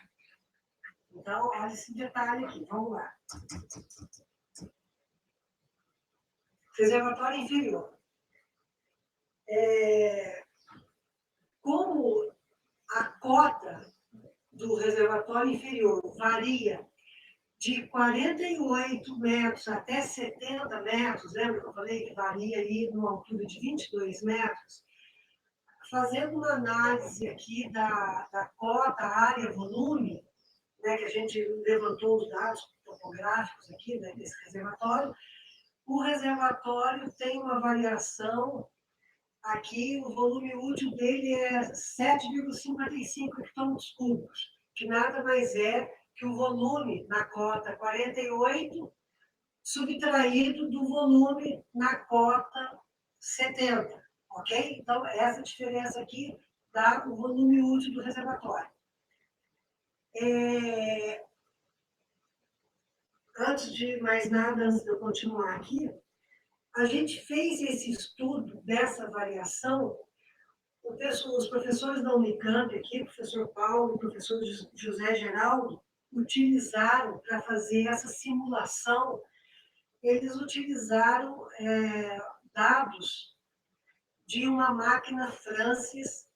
Então, olha esse detalhe aqui, vamos lá. Reservatório inferior. Como a cota do reservatório inferior varia de 48 metros até 70 metros, lembra que eu falei que varia aí numa altura de 22 metros? Fazendo uma análise aqui da cota, área, volume, né, que a gente levantou os dados topográficos aqui, né, desse reservatório, o reservatório tem uma variação, aqui o volume útil dele é 7,55 hectômetros cúbicos, que nada mais é que o volume na cota 48 subtraído do volume na cota 70, ok? Então, essa diferença aqui dá o volume útil do reservatório. Antes de mais nada, antes de eu continuar aqui, a gente fez esse estudo dessa variação. Os professores da Unicamp aqui, o professor Paulo e o professor José Geraldo, utilizaram para fazer essa simulação, eles utilizaram dados de uma máquina Francis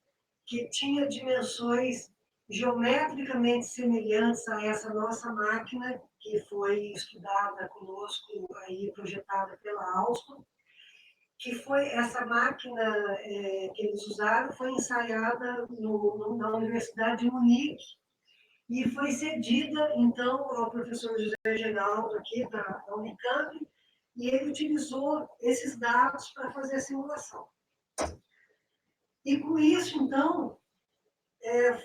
que tinha dimensões geometricamente semelhantes a essa nossa máquina, que foi estudada conosco, aí, projetada pela Alstom, que foi essa máquina que eles usaram, foi ensaiada na Universidade de Munique e foi cedida, então, ao professor José Geraldo, aqui da Unicamp, e ele utilizou esses dados para fazer a simulação. E com isso, então,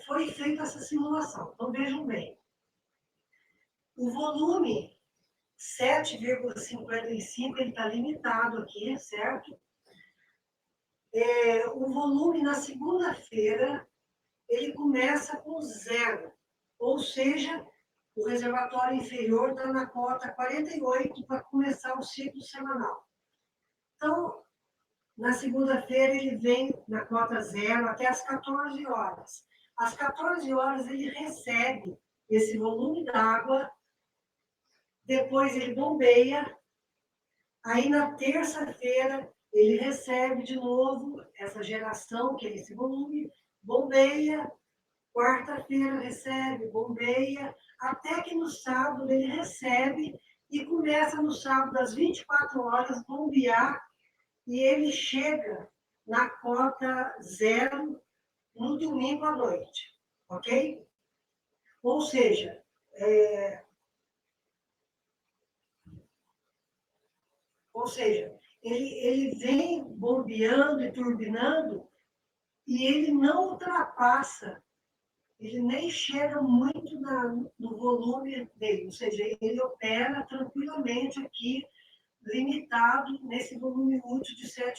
foi feita essa simulação. Então, vejam bem. O volume 7,55, ele está limitado aqui, certo? O volume na segunda-feira, ele começa com 0, ou seja, o reservatório inferior está na cota 48 para começar o ciclo semanal. Então, na segunda-feira, ele vem na cota 0 até as 14 horas. Às 14 horas, ele recebe esse volume d'água, depois ele bombeia, aí na terça-feira, ele recebe de novo essa geração, que é esse volume, bombeia, quarta-feira recebe, bombeia, até que no sábado ele recebe e começa no sábado às 24 horas bombear e ele chega na cota 0 no domingo à noite, ok? Ou seja, ele vem bombeando e turbinando e ele não ultrapassa, ele nem chega muito no volume dele, ou seja, ele opera tranquilamente aqui, limitado nesse volume útil de 7,5.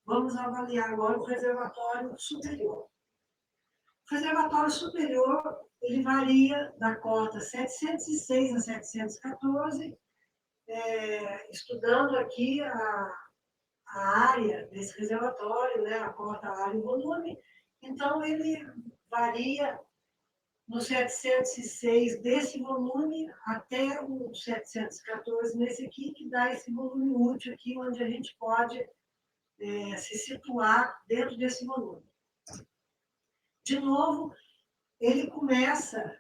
Vamos avaliar agora o reservatório superior. O reservatório superior, ele varia da cota 706 a 714, estudando aqui a área desse reservatório, né, a cota, a área e o volume. Então, ele varia no 706 desse volume até o 714 nesse aqui, que dá esse volume útil aqui, onde a gente pode se situar dentro desse volume. De novo, ele começa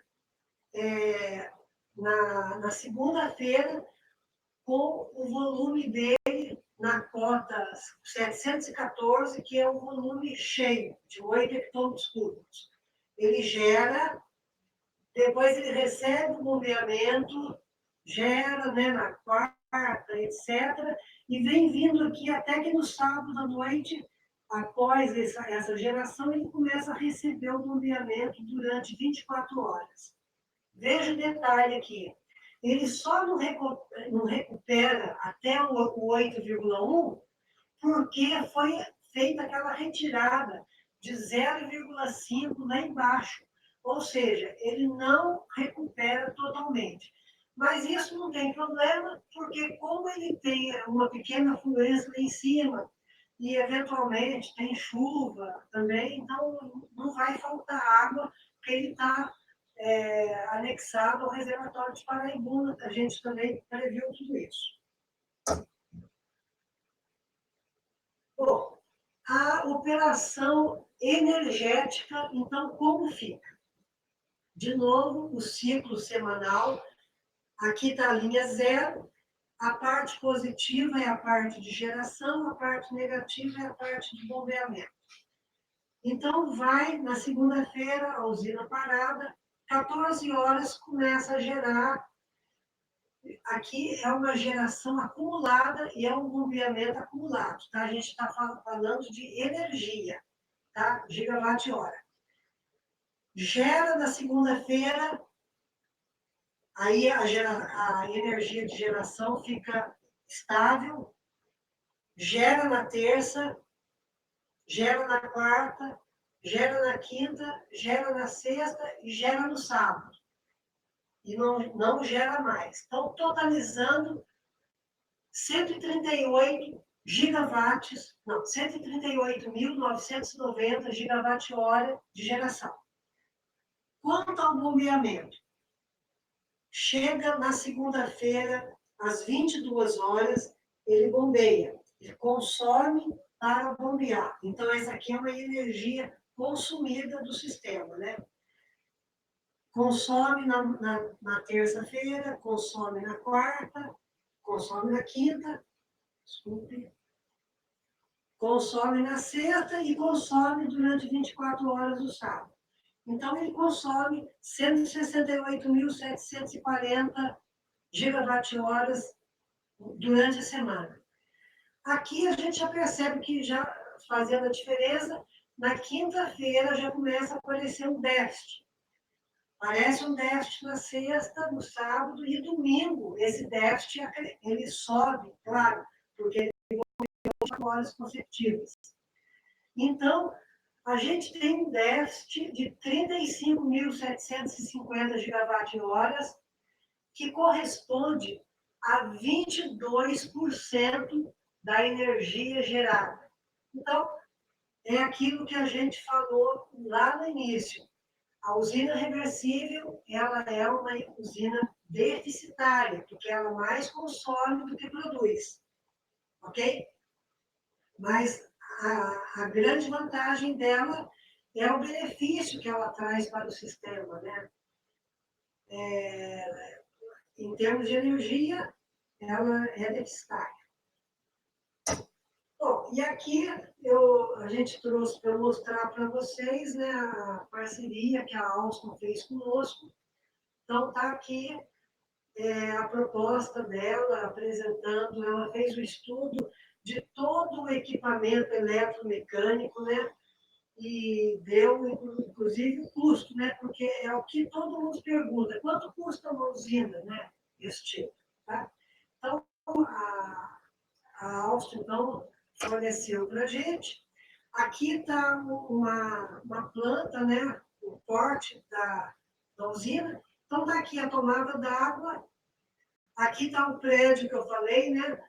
na segunda-feira com o volume dele na cota 714, que é o volume cheio, de 8 hectômetros cúbicos. Ele gera, depois ele recebe o bombeamento, gera, né, na quarta, etc., e vem vindo aqui até que no sábado à noite, após essa geração, ele começa a receber o bombeamento durante 24 horas. Veja o detalhe aqui. Ele só não recupera até o 8,1 porque foi feita aquela retirada de 0,5 lá embaixo. Ou seja, ele não recupera totalmente. Mas isso não tem problema, porque como ele tem uma pequena fluência lá em cima, e eventualmente tem chuva também, então não vai faltar água, porque ele está anexado ao reservatório de Paraibuna, a gente também previu tudo isso. Bom, a operação energética, então, como fica? De novo, o ciclo semanal, aqui está a linha 0, a parte positiva é a parte de geração, a parte negativa é a parte de bombeamento. Então, vai, na segunda-feira, a usina parada, 14 horas começa a gerar. Aqui é uma geração acumulada e é um bombeamento acumulado, tá? A gente está falando de energia, tá? Gigawatt-hora. gera na segunda-feira, aí a energia de geração fica estável, gera na terça, gera na quarta, gera na quinta, gera na sexta e gera no sábado. E não gera mais. Então, totalizando 138 gigawatts, não, 138.990 gigawatt-hora de geração. Quanto ao bombeamento, chega na segunda-feira, às 22 horas, ele bombeia, ele consome para bombear. Então, essa aqui é uma energia consumida do sistema, né? Consome na terça-feira, consome na quarta, consome na quinta, desculpe, consome na sexta e consome durante 24 horas no sábado. Então, ele consome 168.740 gigawatt-horas durante a semana. Aqui a gente já percebe que, já fazendo a diferença, na quinta-feira já começa a aparecer um déficit. Aparece um déficit na sexta, no sábado e domingo. Esse déficit ele sobe, claro, porque ele tem 4 horas consecutivas. Então, a gente tem um déficit de 35.750 gigawatt-horas, que corresponde a 22% da energia gerada. Então, é aquilo que a gente falou lá no início. A usina reversível, ela é uma usina deficitária, porque ela mais consome do que produz. Ok? Mas a grande vantagem dela é o benefício que ela traz para o sistema, né? Em termos de energia, ela é deficitária. Bom, e aqui a gente trouxe para mostrar para vocês, né, a parceria que a Alstom fez conosco. Então, está aqui a proposta dela, apresentando, ela fez o estudo de todo o equipamento eletromecânico, né? E deu, inclusive, o custo, né? Porque é o que todo mundo pergunta, quanto custa uma usina, né? Esse tipo, tá? Então, a Alstom, então, forneceu para a gente. Aqui está uma planta, né? O porte da usina. Então, está aqui a tomada d'água. Aqui está o prédio que eu falei, né?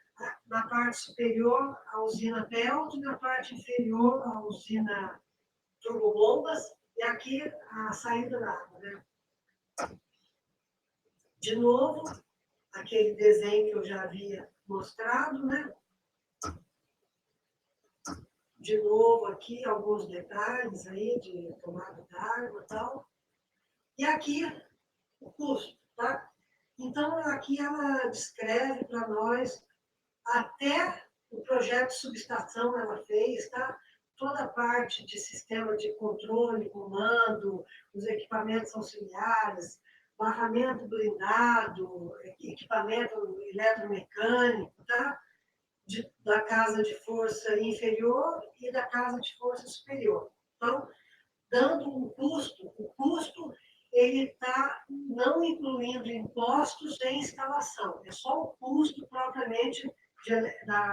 Na parte superior, a usina Pelt, na parte inferior, a usina turbobombas, e aqui a saída da água, né? De novo, aquele desenho que eu já havia mostrado, né? De novo aqui, alguns detalhes aí de tomada d'água e tal. E aqui, o custo, tá? Então, aqui ela descreve para nós até o projeto de subestação ela fez, tá? Toda a parte de sistema de controle, comando, os equipamentos auxiliares, barramento blindado, equipamento eletromecânico, tá? Da casa de força inferior e da casa de força superior. Então, dando um custo, o custo ele está não incluindo impostos em instalação, é só o custo propriamente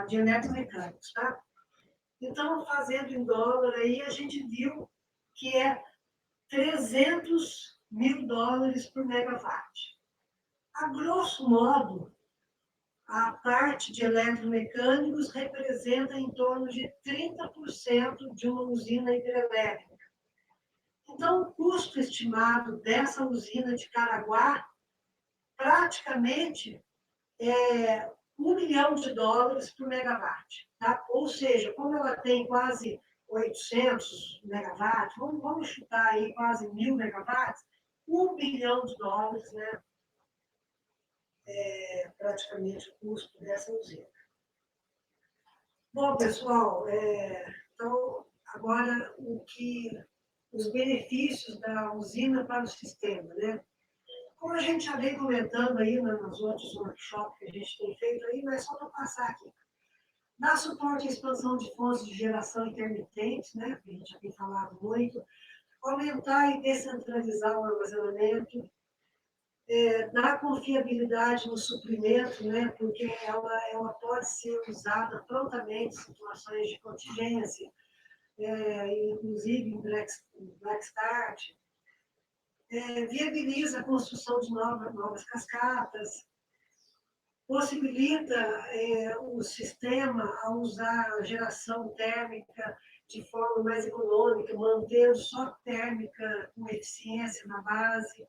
de eletromecânicos, tá? Então, fazendo em dólar aí, a gente viu que é 300 mil dólares por megawatt. A grosso modo, a parte de eletromecânicos representa em torno de 30% de uma usina hidrelétrica. Então, o custo estimado dessa usina de Caraguá praticamente é $1 milhão por megawatt. Tá? Ou seja, como ela tem quase 800 megawatts, vamos chutar aí quase 1.000 megawatts, $1 bilhão, né? Praticamente o custo dessa usina. Bom, pessoal, então, agora os benefícios da usina para o sistema, né? Como a gente já vem comentando aí nos outros workshops que a gente tem feito aí, mas só para passar aqui. Dá suporte à expansão de fontes de geração intermitentes, né? Que a gente já tem falado muito. aumentar e descentralizar o armazenamento, dar confiabilidade no suprimento, né, porque ela pode ser usada prontamente em situações de contingência, inclusive em Black Start, viabiliza a construção de novas cascatas, possibilita o sistema a usar a geração térmica de forma mais econômica, mantendo só térmica com eficiência na base,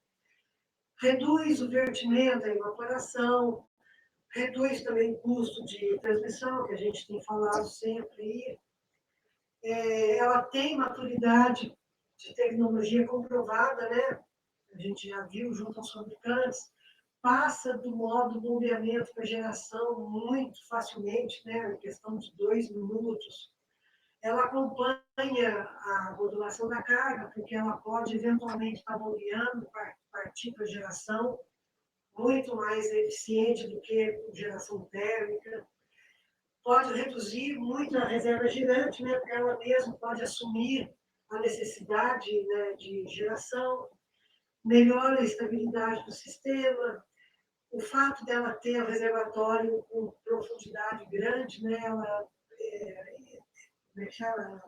reduz o vertimento, a evaporação, reduz também o custo de transmissão, que a gente tem falado sempre. Ela tem maturidade de tecnologia comprovada, né? A gente já viu junto aos fabricantes, passa do modo bombeamento para geração muito facilmente, né? Em questão de 2 minutos. Ela acompanha a modulação da carga, porque ela pode eventualmente estar bombeando, partir para geração, muito mais eficiente do que geração térmica. Pode reduzir muito a reserva girante, né? Porque ela mesma pode assumir a necessidade, né, de geração, melhora a estabilidade do sistema. O fato dela ter um reservatório com profundidade grande, né, ela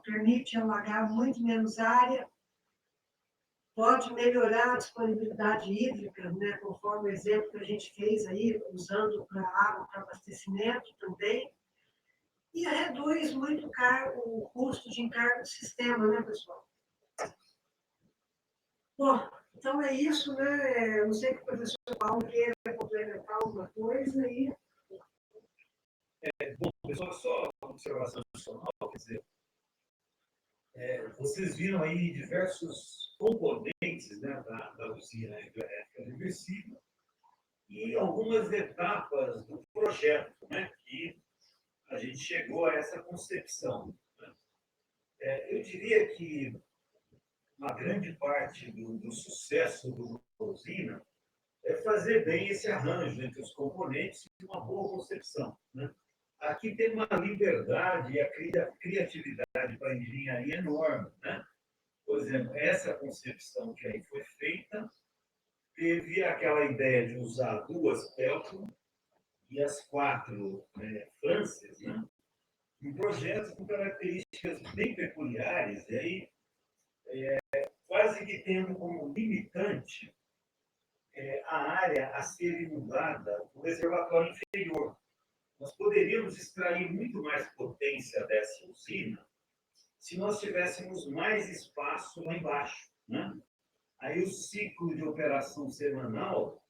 permite alagar muito menos área, pode melhorar a disponibilidade hídrica, né, conforme o exemplo que a gente fez aí, usando para água para abastecimento também, e reduz muito o custo de encargo do sistema, né, pessoal? Bom, então é isso, né? Eu não sei que o professor Paulo queira complementar alguma coisa aí. Bom, pessoal, só uma observação adicional, quer dizer, vocês viram aí diversos componentes, né, da usina hidrelétrica reversível e algumas etapas do projeto, né, que a gente chegou a essa concepção. Né? Eu diria que uma grande parte do sucesso da usina é fazer bem esse arranjo entre os componentes e uma boa concepção. Né? Aqui tem uma liberdade e a criatividade para a engenharia enorme. Né? Por exemplo, essa concepção que aí foi feita teve aquela ideia de usar 2 Pelton e as 4 Frances, né? Um projeto com características bem peculiares, e aí quase que tendo como limitante a área a ser inundada do reservatório inferior. Nós poderíamos extrair muito mais potência dessa usina se nós tivéssemos mais espaço lá embaixo. Né? Aí o ciclo de operação semanal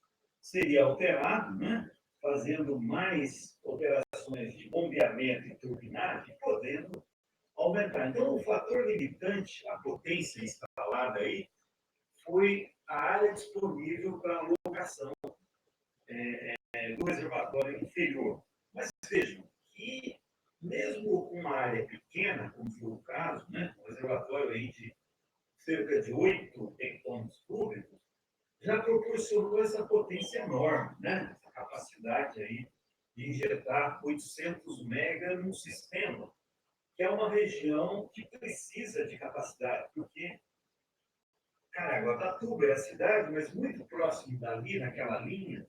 seria alterado, né? Fazendo mais operações de bombeamento e turbinagem, podendo aumentar. Então, o fator limitante, a potência instalada aí, foi a área disponível para alocação do reservatório inferior. Mas vejam que, mesmo com uma área pequena, como foi o caso, né, um reservatório aí de cerca de 8 hectômetros cúbicos, já proporcionou essa potência enorme, né, essa capacidade aí de injetar 800 mega num sistema, que é uma região que precisa de capacidade, porque Caraguatatuba é a cidade, mas muito próximo dali, naquela linha,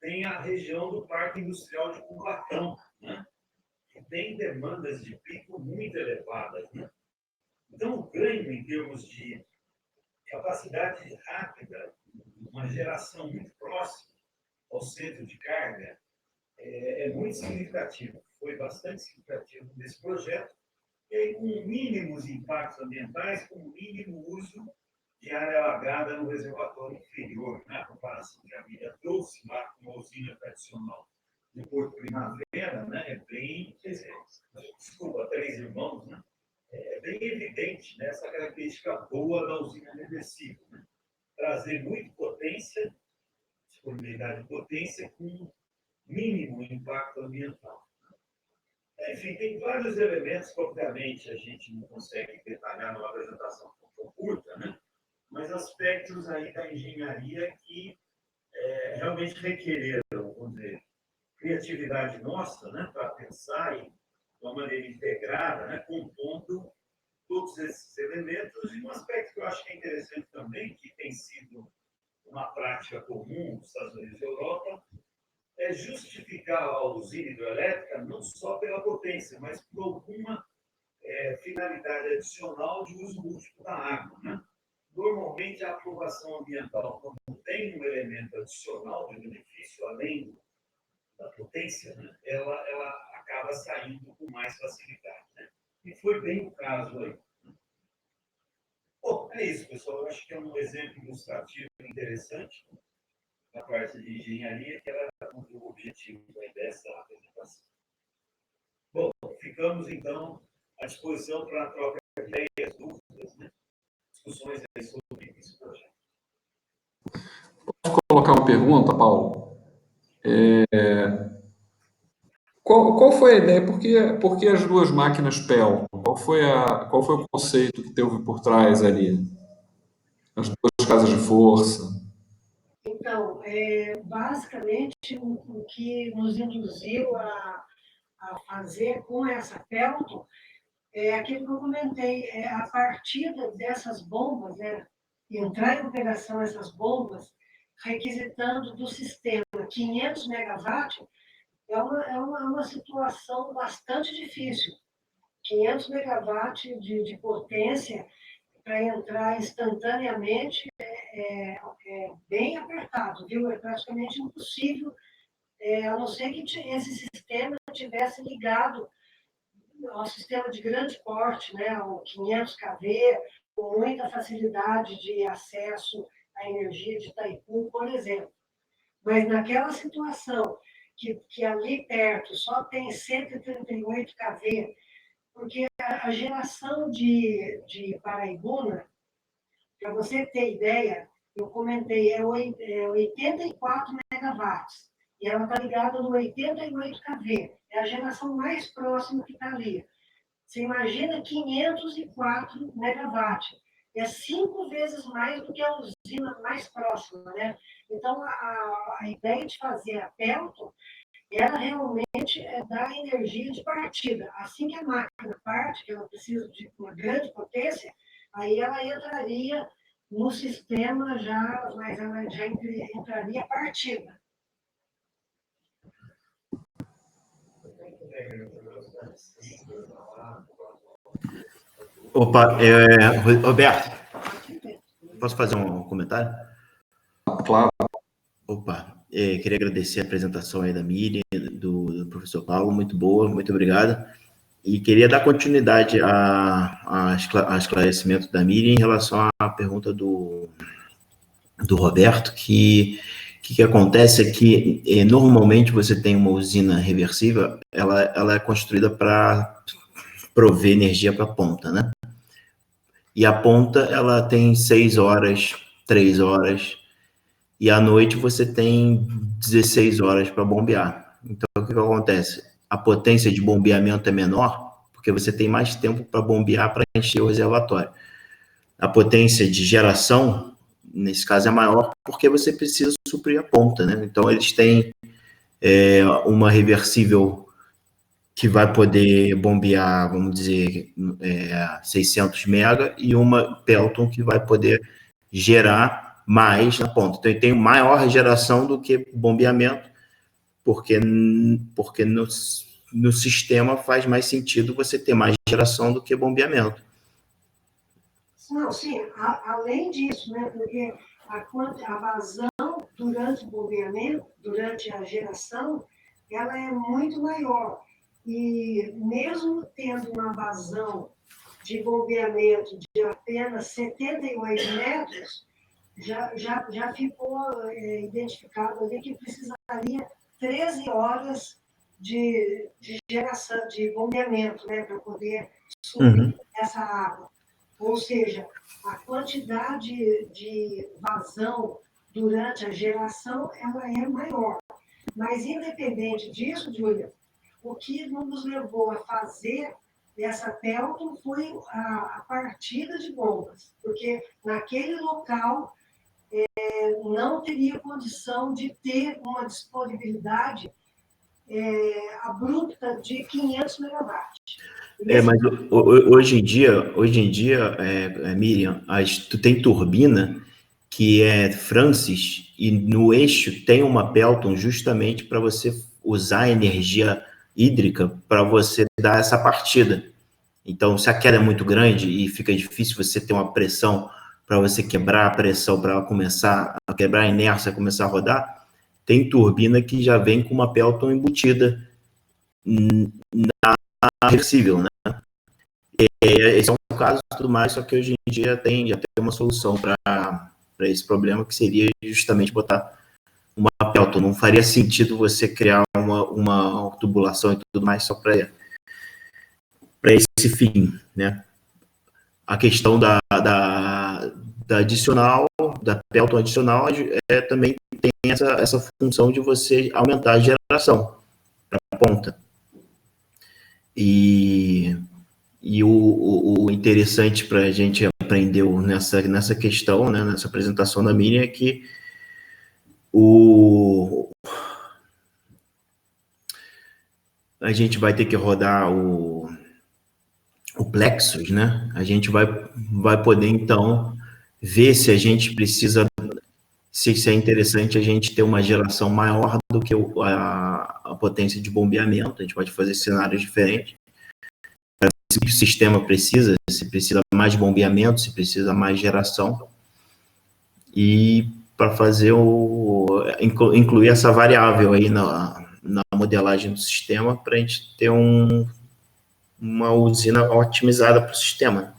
tem a região do Parque Industrial de Cubatão, né? Que tem demandas de pico muito elevadas. Né? Então, o ganho em termos de capacidade rápida, uma geração muito próxima ao centro de carga, é muito significativo. Foi bastante significativo nesse projeto, e aí, com mínimos impactos ambientais, com mínimo uso de área alagada no reservatório inferior, né? A comparação que a Miriam trouxe lá com a usina tradicional de Porto Primavera, né? É bem, desculpa, Três Irmãos, né? É bem evidente, né, essa característica boa da usina reversível, né? Trazer muito potência, disponibilidade de potência com mínimo impacto ambiental. Enfim, tem vários elementos que, obviamente, a gente não consegue detalhar numa apresentação tão curta, né? Mas aspectos aí da engenharia que realmente requereram, vamos dizer, criatividade nossa, né, para pensar de uma maneira integrada, né, compondo todos esses elementos, e um aspecto que eu acho que é interessante também, que tem sido uma prática comum nos Estados Unidos e Europa, é justificar a usina hidrelétrica não só pela potência, mas por alguma finalidade adicional de uso múltiplo da água. Né? Normalmente, a aprovação ambiental, quando tem um elemento adicional de benefício, além da potência, né? ela acaba saindo com mais facilidade. Né? E foi bem o caso aí. Bom, é isso, pessoal. Eu acho que é um exemplo ilustrativo interessante da parte de engenharia, que era o objetivo dessa apresentação. Bom, ficamos, então, à disposição para a troca de ideias, dúvidas, né? Discussões aí sobre esse projeto. Posso colocar uma pergunta, Paulo? Qual foi a ideia? Por que as duas máquinas Pelton? Qual foi o conceito que teve por trás ali? As duas casas de força. Então, basicamente, o que nos induziu a fazer com essa Pelton é aquilo que eu comentei, a partida dessas bombas, né, entrar em operação essas bombas, requisitando do sistema 500 megawatts, é uma situação bastante difícil. 500 megawatts de potência para entrar instantaneamente é bem apertado, viu? É praticamente impossível, a não ser que esse sistema tivesse ligado ao sistema de grande porte, né, ao 500 kV, com muita facilidade de acesso à energia de Itaipu, por exemplo. Mas naquela situação que ali perto só tem 138 kV, porque a geração de Paraibuna, para você ter ideia, eu comentei, é 84 megawatts. E ela está ligada no 88 kV. É a geração mais próxima que está ali. Você imagina 504 megawatts. É 5 vezes mais do que a usina mais próxima, né? Então, a ideia de fazer a Pelton era realmente dar energia de partida. Assim que a máquina parte, que ela precisa de uma grande potência, aí ela entraria no sistema já, mas ela já entraria partida. Opa, Roberto, posso fazer um comentário? Claro. Opa, queria agradecer a apresentação aí da Miriam, do professor Paulo, muito boa, muito obrigado. E queria dar continuidade a esclarecimento da Miriam em relação à pergunta do Roberto, que acontece é que normalmente você tem uma usina reversível, ela é construída para prover energia para a ponta, né? E a ponta, ela tem 6 horas, 3 horas, e à noite você tem 16 horas para bombear. Então, o que acontece? A potência de bombeamento é menor, porque você tem mais tempo para bombear para encher o reservatório. A potência de geração, nesse caso, é maior, porque você precisa suprir a ponta, né? Então, eles têm uma reversível que vai poder bombear, vamos dizer, 600 mega, e uma Pelton que vai poder gerar mais na ponta. Então, ele tem maior geração do que bombeamento, porque no sistema faz mais sentido você ter mais geração do que bombeamento. Não, sim, além disso, né, porque a vazão durante o bombeamento, durante a geração, ela é muito maior. E mesmo tendo uma vazão de bombeamento de apenas 78 metros, já ficou identificado ali que precisaria 13 horas de geração, de bombeamento, né, para poder subir essa água. Ou seja, a quantidade de vazão durante a geração ela é maior. Mas, independente disso, Júlia, o que nos levou a fazer essa Pelton foi a partida de bombas, porque naquele local não teria condição de ter uma disponibilidade abrupta de 500 megawatts. Mas hoje em dia, Miriam, tu tem turbina que é Francis e no eixo tem uma Pelton justamente para você usar energia hídrica para você dar essa partida. Então, se a queda é muito grande e fica difícil você ter uma pressão para você quebrar a pressão para começar a quebrar a inércia, começar a rodar, tem turbina que já vem com uma Pelton embutida na reversível, né? Esse é um caso e tudo mais, só que hoje em dia já tem uma solução para esse problema, que seria justamente botar uma Pelton. Não faria sentido você criar uma tubulação e tudo mais só para esse fim, né? A questão da adicional, da Pelton adicional, também tem essa função de você aumentar a geração para a ponta. E o interessante para a gente aprender nessa questão, né, nessa apresentação da Miriam, é que a gente vai ter que rodar o Plexus, né? A gente vai poder, então, ver se a gente precisa, se é interessante a gente ter uma geração maior do que a potência de bombeamento. A gente pode fazer cenários diferentes. Se o sistema precisa, se precisa mais bombeamento, se precisa mais geração. E para fazer incluir essa variável aí na modelagem do sistema, para a gente ter uma usina otimizada para o sistema.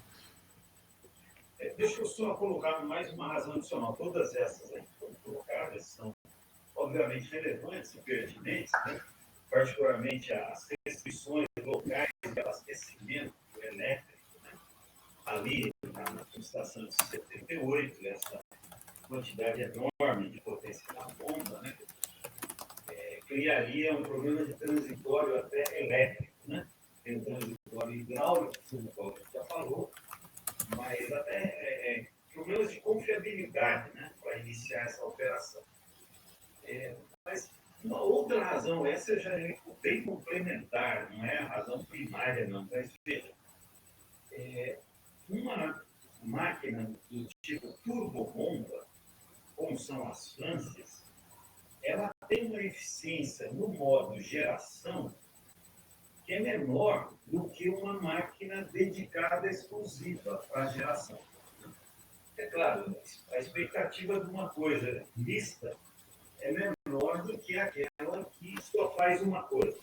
Deixa eu só colocar mais uma razão adicional. Todas essas aí que foram colocadas são, obviamente, relevantes e pertinentes, né? Particularmente as restrições locais de abastecimento elétrico, né? Ali na subestação de 78, essa quantidade enorme de potência na bomba, né? Criaria um problema de transitório até elétrico, né? Tem um transitório hidráulico, como o Paulo já falou, mas até problemas de confiabilidade, né, para iniciar essa operação. Mas uma outra razão, essa já é bem complementar, não é a razão primária, não. Mas veja, uma máquina do tipo turbobomba, como são as Francis, ela tem uma eficiência no modo geração que é menor do que uma máquina dedicada exclusiva para geração. É claro, a expectativa de uma coisa mista é menor do que aquela que só faz uma coisa.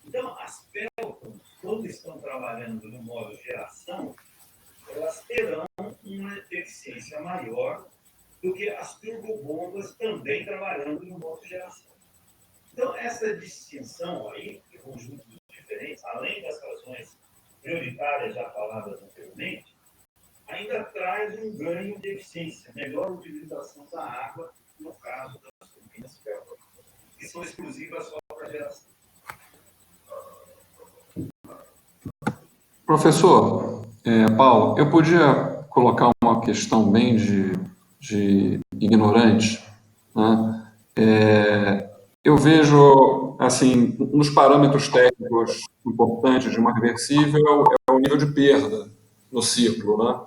Então, as Peltons, quando estão trabalhando no modo geração, elas terão uma eficiência maior do que as turbobombas também trabalhando no modo geração. Então, essa distinção aí, de conjuntos diferentes, além das razões prioritárias já faladas anteriormente, ainda traz um ganho de eficiência, melhor utilização da água, no caso das turbinas Pelton, que são exclusivas só para geração. Professor, Paulo, eu podia colocar uma questão bem de ignorante, né? Eu vejo, assim, nos parâmetros técnicos importantes de uma reversível é o nível de perda no ciclo, né?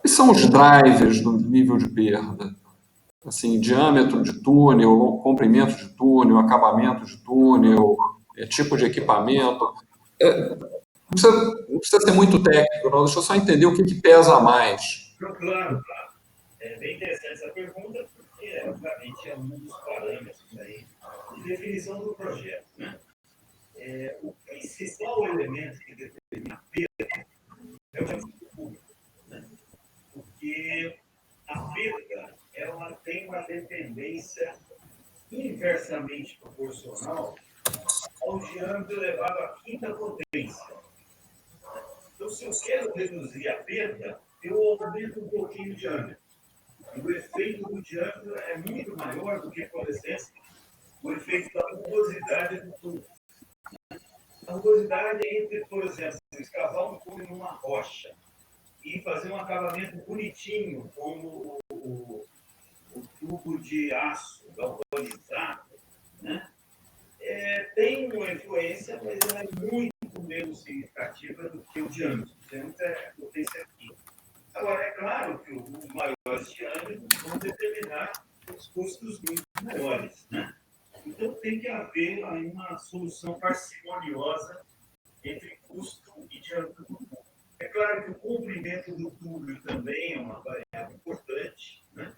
Quais são os drivers do nível de perda? Assim, diâmetro de túnel, comprimento de túnel, acabamento de túnel, tipo de equipamento. Não precisa ser muito técnico, não. Deixa eu só entender o que pesa mais. Claro. É bem interessante essa pergunta, porque, obviamente, é um dos parâmetros aí de definição do projeto, né? O principal elemento que determina a perda é o diâmetro público, né? Porque a perda ela tem uma dependência inversamente proporcional ao diâmetro elevado à quinta potência. Então, se eu quero reduzir a perda, eu aumento um pouquinho o diâmetro. E o efeito do diâmetro é muito maior do que, por exemplo, o efeito da rugosidade do tubo. A rugosidade é entre, por exemplo, escavar um túnel numa rocha e fazer um acabamento bonitinho, como o tubo de aço galvanizado, né? Tem uma influência, mas ela é muito menos significativa do que o diâmetro. O diâmetro é a potência aqui. Agora, é claro que os maiores diâmetros vão determinar os custos muito maiores, né? Então, tem que haver aí uma solução parcimoniosa entre custo e diâmetro do tubo. É claro que o comprimento do tubo também é uma variável importante, né?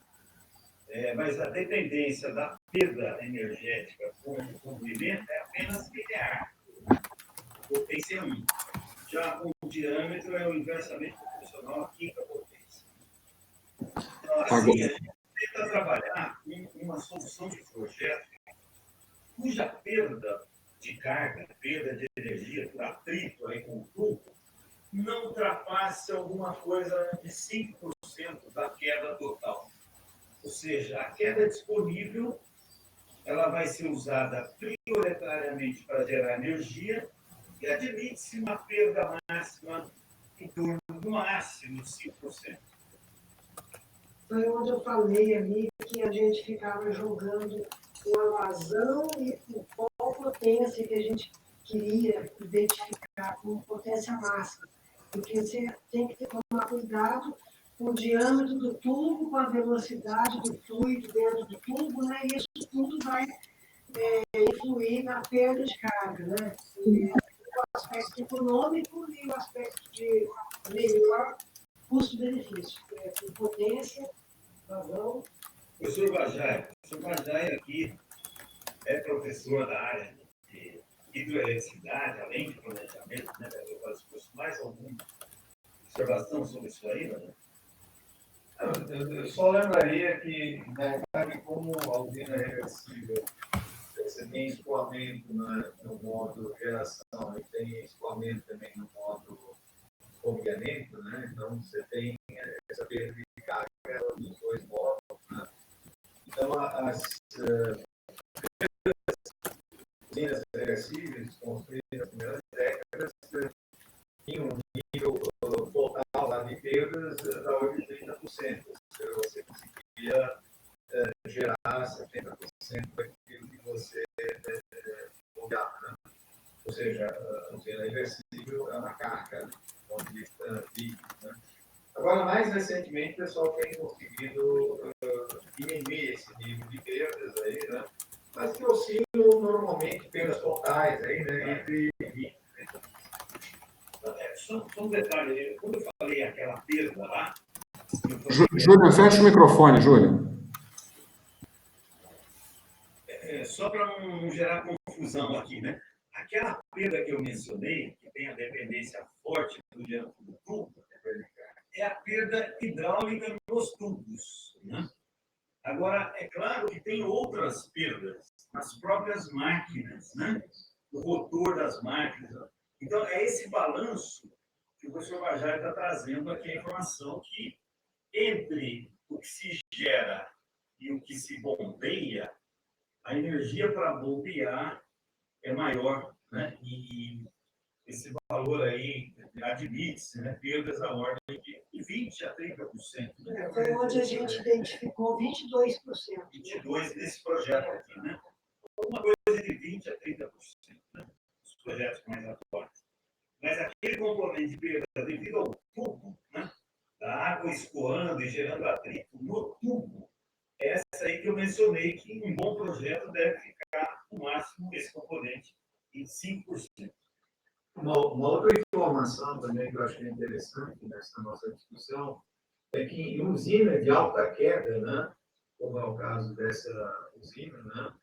Mas a dependência da perda energética com o comprimento é apenas linear. Potência 1. Já o diâmetro é o inversamente proporcional à quinta potência. Então, assim, a gente tenta trabalhar com uma solução de projeto cuja perda de carga, perda de energia por atrito aí com o tubo, não ultrapasse alguma coisa de 5% da queda total. Ou seja, a queda disponível ela vai ser usada prioritariamente para gerar energia e admite-se uma perda máxima em torno do máximo de 5%. Foi onde eu falei ali que a gente ficava jogando uma vazão e qual potência que a gente queria identificar como potência máxima. Porque você tem que tomar cuidado com o diâmetro do tubo, com a velocidade do fluido dentro do tubo, né? E isso tudo vai influir na perda de carga, né? E o aspecto econômico e o aspecto de melhor custo-benefício, com potência, vazão. Professor Bajai aqui é professor da área de hidroeletricidade, além de planejamento, né? Eu faço curso. Mais alguma observação sobre isso aí, né? Eu só lembraria que, na verdade, como a usina reversível, você tem escoamento no modo geração e tem escoamento também no modo bombeamento, né? Então, você tem essa perda de carga dos dois modos, né? Então, as usinas reversíveis construídas nas primeiras décadas tinham um nível total lá de perdas da ordem de 30%. Você conseguia gerar 70% daquilo que você bombeava, né? Ou seja, a usina reversível é uma carga, do ponto de vista líquido, né? Agora, mais recentemente, o pessoal tem conseguido diminuir esse nível de perdas aí, né? Mas que oscilam normalmente perdas totais aí, né? Entre 20%. Só um detalhe, quando eu falei aquela perda lá... Júlio, fecha o microfone, Júlio. Só para não gerar confusão aqui, né? Aquela perda que eu mencionei, que tem a dependência forte do diâmetro do tubo, é a perda hidráulica nos tubos, né? Agora, é claro que tem outras perdas nas próprias máquinas, né? O rotor das máquinas. Então, é esse balanço que o professor Bajai está trazendo aqui a informação que entre o que se gera e o que se bombeia, a energia para bombear é maior, né? E esse valor aí admite-se, né? Perdas da ordem de 20% a 30%. Foi onde a gente identificou 22%. 22% nesse projeto aqui, né? Uma coisa de 20% a 30%, né? Os projetos mais atuais. Mas aquele componente de perda devido ao tubo, né? Da água escoando e gerando atrito no tubo, essa aí que eu mencionei, que um bom projeto deve ficar no máximo esse componente em 5%. Uma outra informação também que eu acho que é interessante nessa nossa discussão é que em usina de alta queda, né, como é o caso dessa usina, né,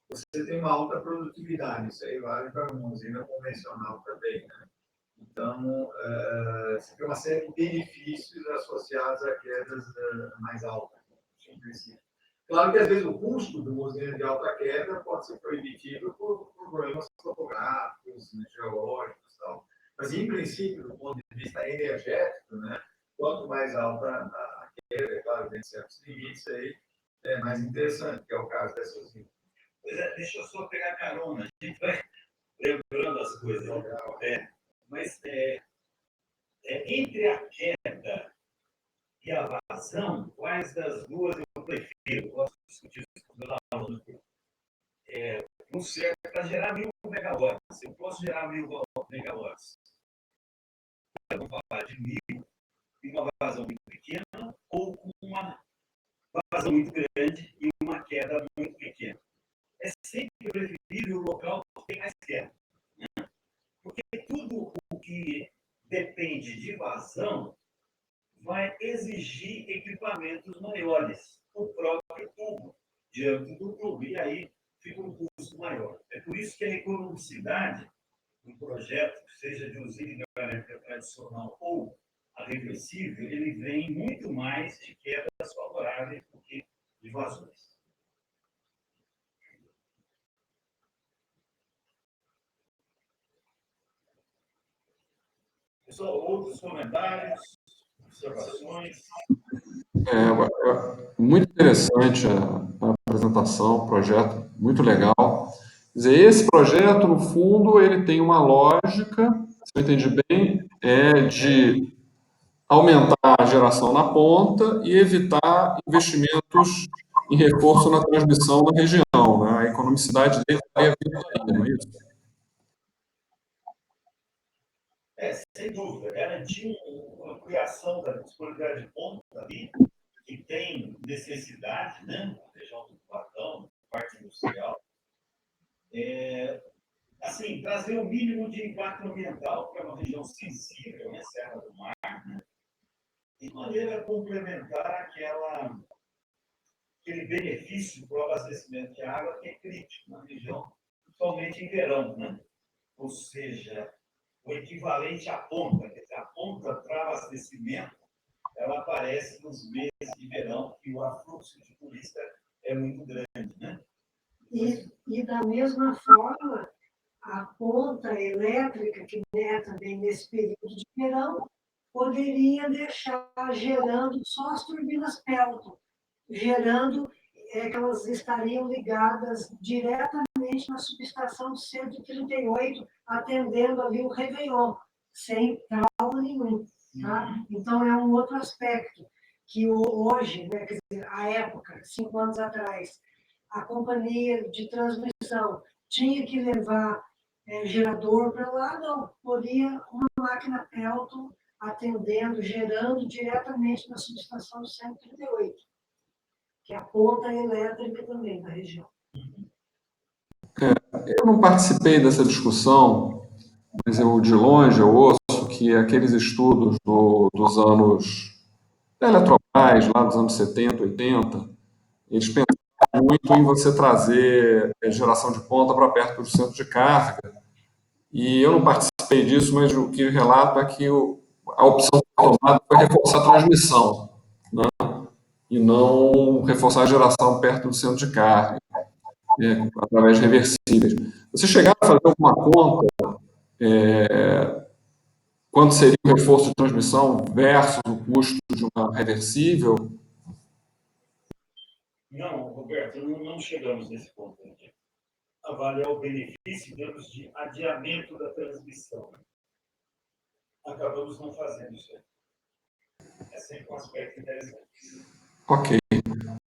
você tem uma alta produtividade. Isso aí vale para uma usina convencional também, né? Então, você tem uma série de benefícios associados a quedas mais altas, em princípio. Claro que, às vezes, o custo de uma usina de alta queda pode ser proibitivo por problemas topográficos, geológicos e tal. Mas, em princípio, do ponto de vista energético, né, quanto mais alta a queda, é claro, dentro de certos limites, aí, é mais interessante, que é o caso dessa usina. Pois é, deixa eu só pegar carona, a gente vai lembrando as coisas. Mas entre a queda e a vazão, quais das duas eu prefiro? Eu gosto de discutir isso com o meu aluno. No certo, para gerar 1000 MW megawatts. Eu posso gerar 1.000 megawatts. Vamos falar de 1.000 e uma vazão muito pequena ou com uma vazão muito grande e uma queda muito pequena. É sempre preferível o local que tem mais queda. Né? Porque tudo o que depende de vazão vai exigir equipamentos maiores, o próprio tubo, diante do tubo, e aí fica um custo maior. É por isso que a economicidade do projeto, seja de usina hidrelétrica tradicional ou a reversível, ele vem muito mais de quedas favoráveis do que de vazões. Pessoal, outros comentários, observações? Muito interessante a apresentação, o projeto, muito legal. Quer dizer, esse projeto, no fundo, ele tem uma lógica, se eu entendi bem, é de aumentar a geração na ponta e evitar investimentos em reforço na transmissão na região, né? A economicidade dele vai vindo aí, não é isso? Sem dúvida, garantir uma ampliação da disponibilidade de ponta ali, que tem necessidade, né, na região do Platão, parte industrial, assim, trazer o mínimo de impacto ambiental para uma região sensível, né, Serra do Mar, né, de maneira a complementar aquele benefício para o abastecimento de água que é crítico na região, principalmente em verão, né? Ou seja, o equivalente à ponta, quer dizer, a ponta para abastecimento, ela aparece nos meses de verão, e o afluxo de turista é muito grande, né? E da mesma forma, a ponta elétrica, que é também nesse período de verão, poderia deixar gerando só as turbinas Pelton, gerando que elas estariam ligadas diretamente na subestação 138, atendendo ali o Réveillon, sem trauma nenhum. Tá? Então, é um outro aspecto que hoje, né, quer dizer, a época, 5 anos atrás, a companhia de transmissão tinha que levar gerador para lá, não, podia uma máquina Pelton atendendo, gerando diretamente na subestação 138, que é a ponta elétrica também da região. Eu não participei dessa discussão, mas eu de longe eu ouço que aqueles estudos dos anos da Eletrobras, lá dos anos 70, 80, eles pensaram muito em você trazer geração de ponta para perto do centro de carga. E eu não participei disso, mas o que relato é que a opção tomada foi reforçar a transmissão, né? E não reforçar a geração perto do centro de carga, através de reversíveis. Você chegaram a fazer alguma conta quanto seria o reforço de transmissão versus o custo de uma reversível? Não, Roberto, não chegamos nesse ponto aqui. Avaliar o benefício em termos de adiamento da transmissão. Acabamos não fazendo isso. É sempre um aspecto interessante. Ok.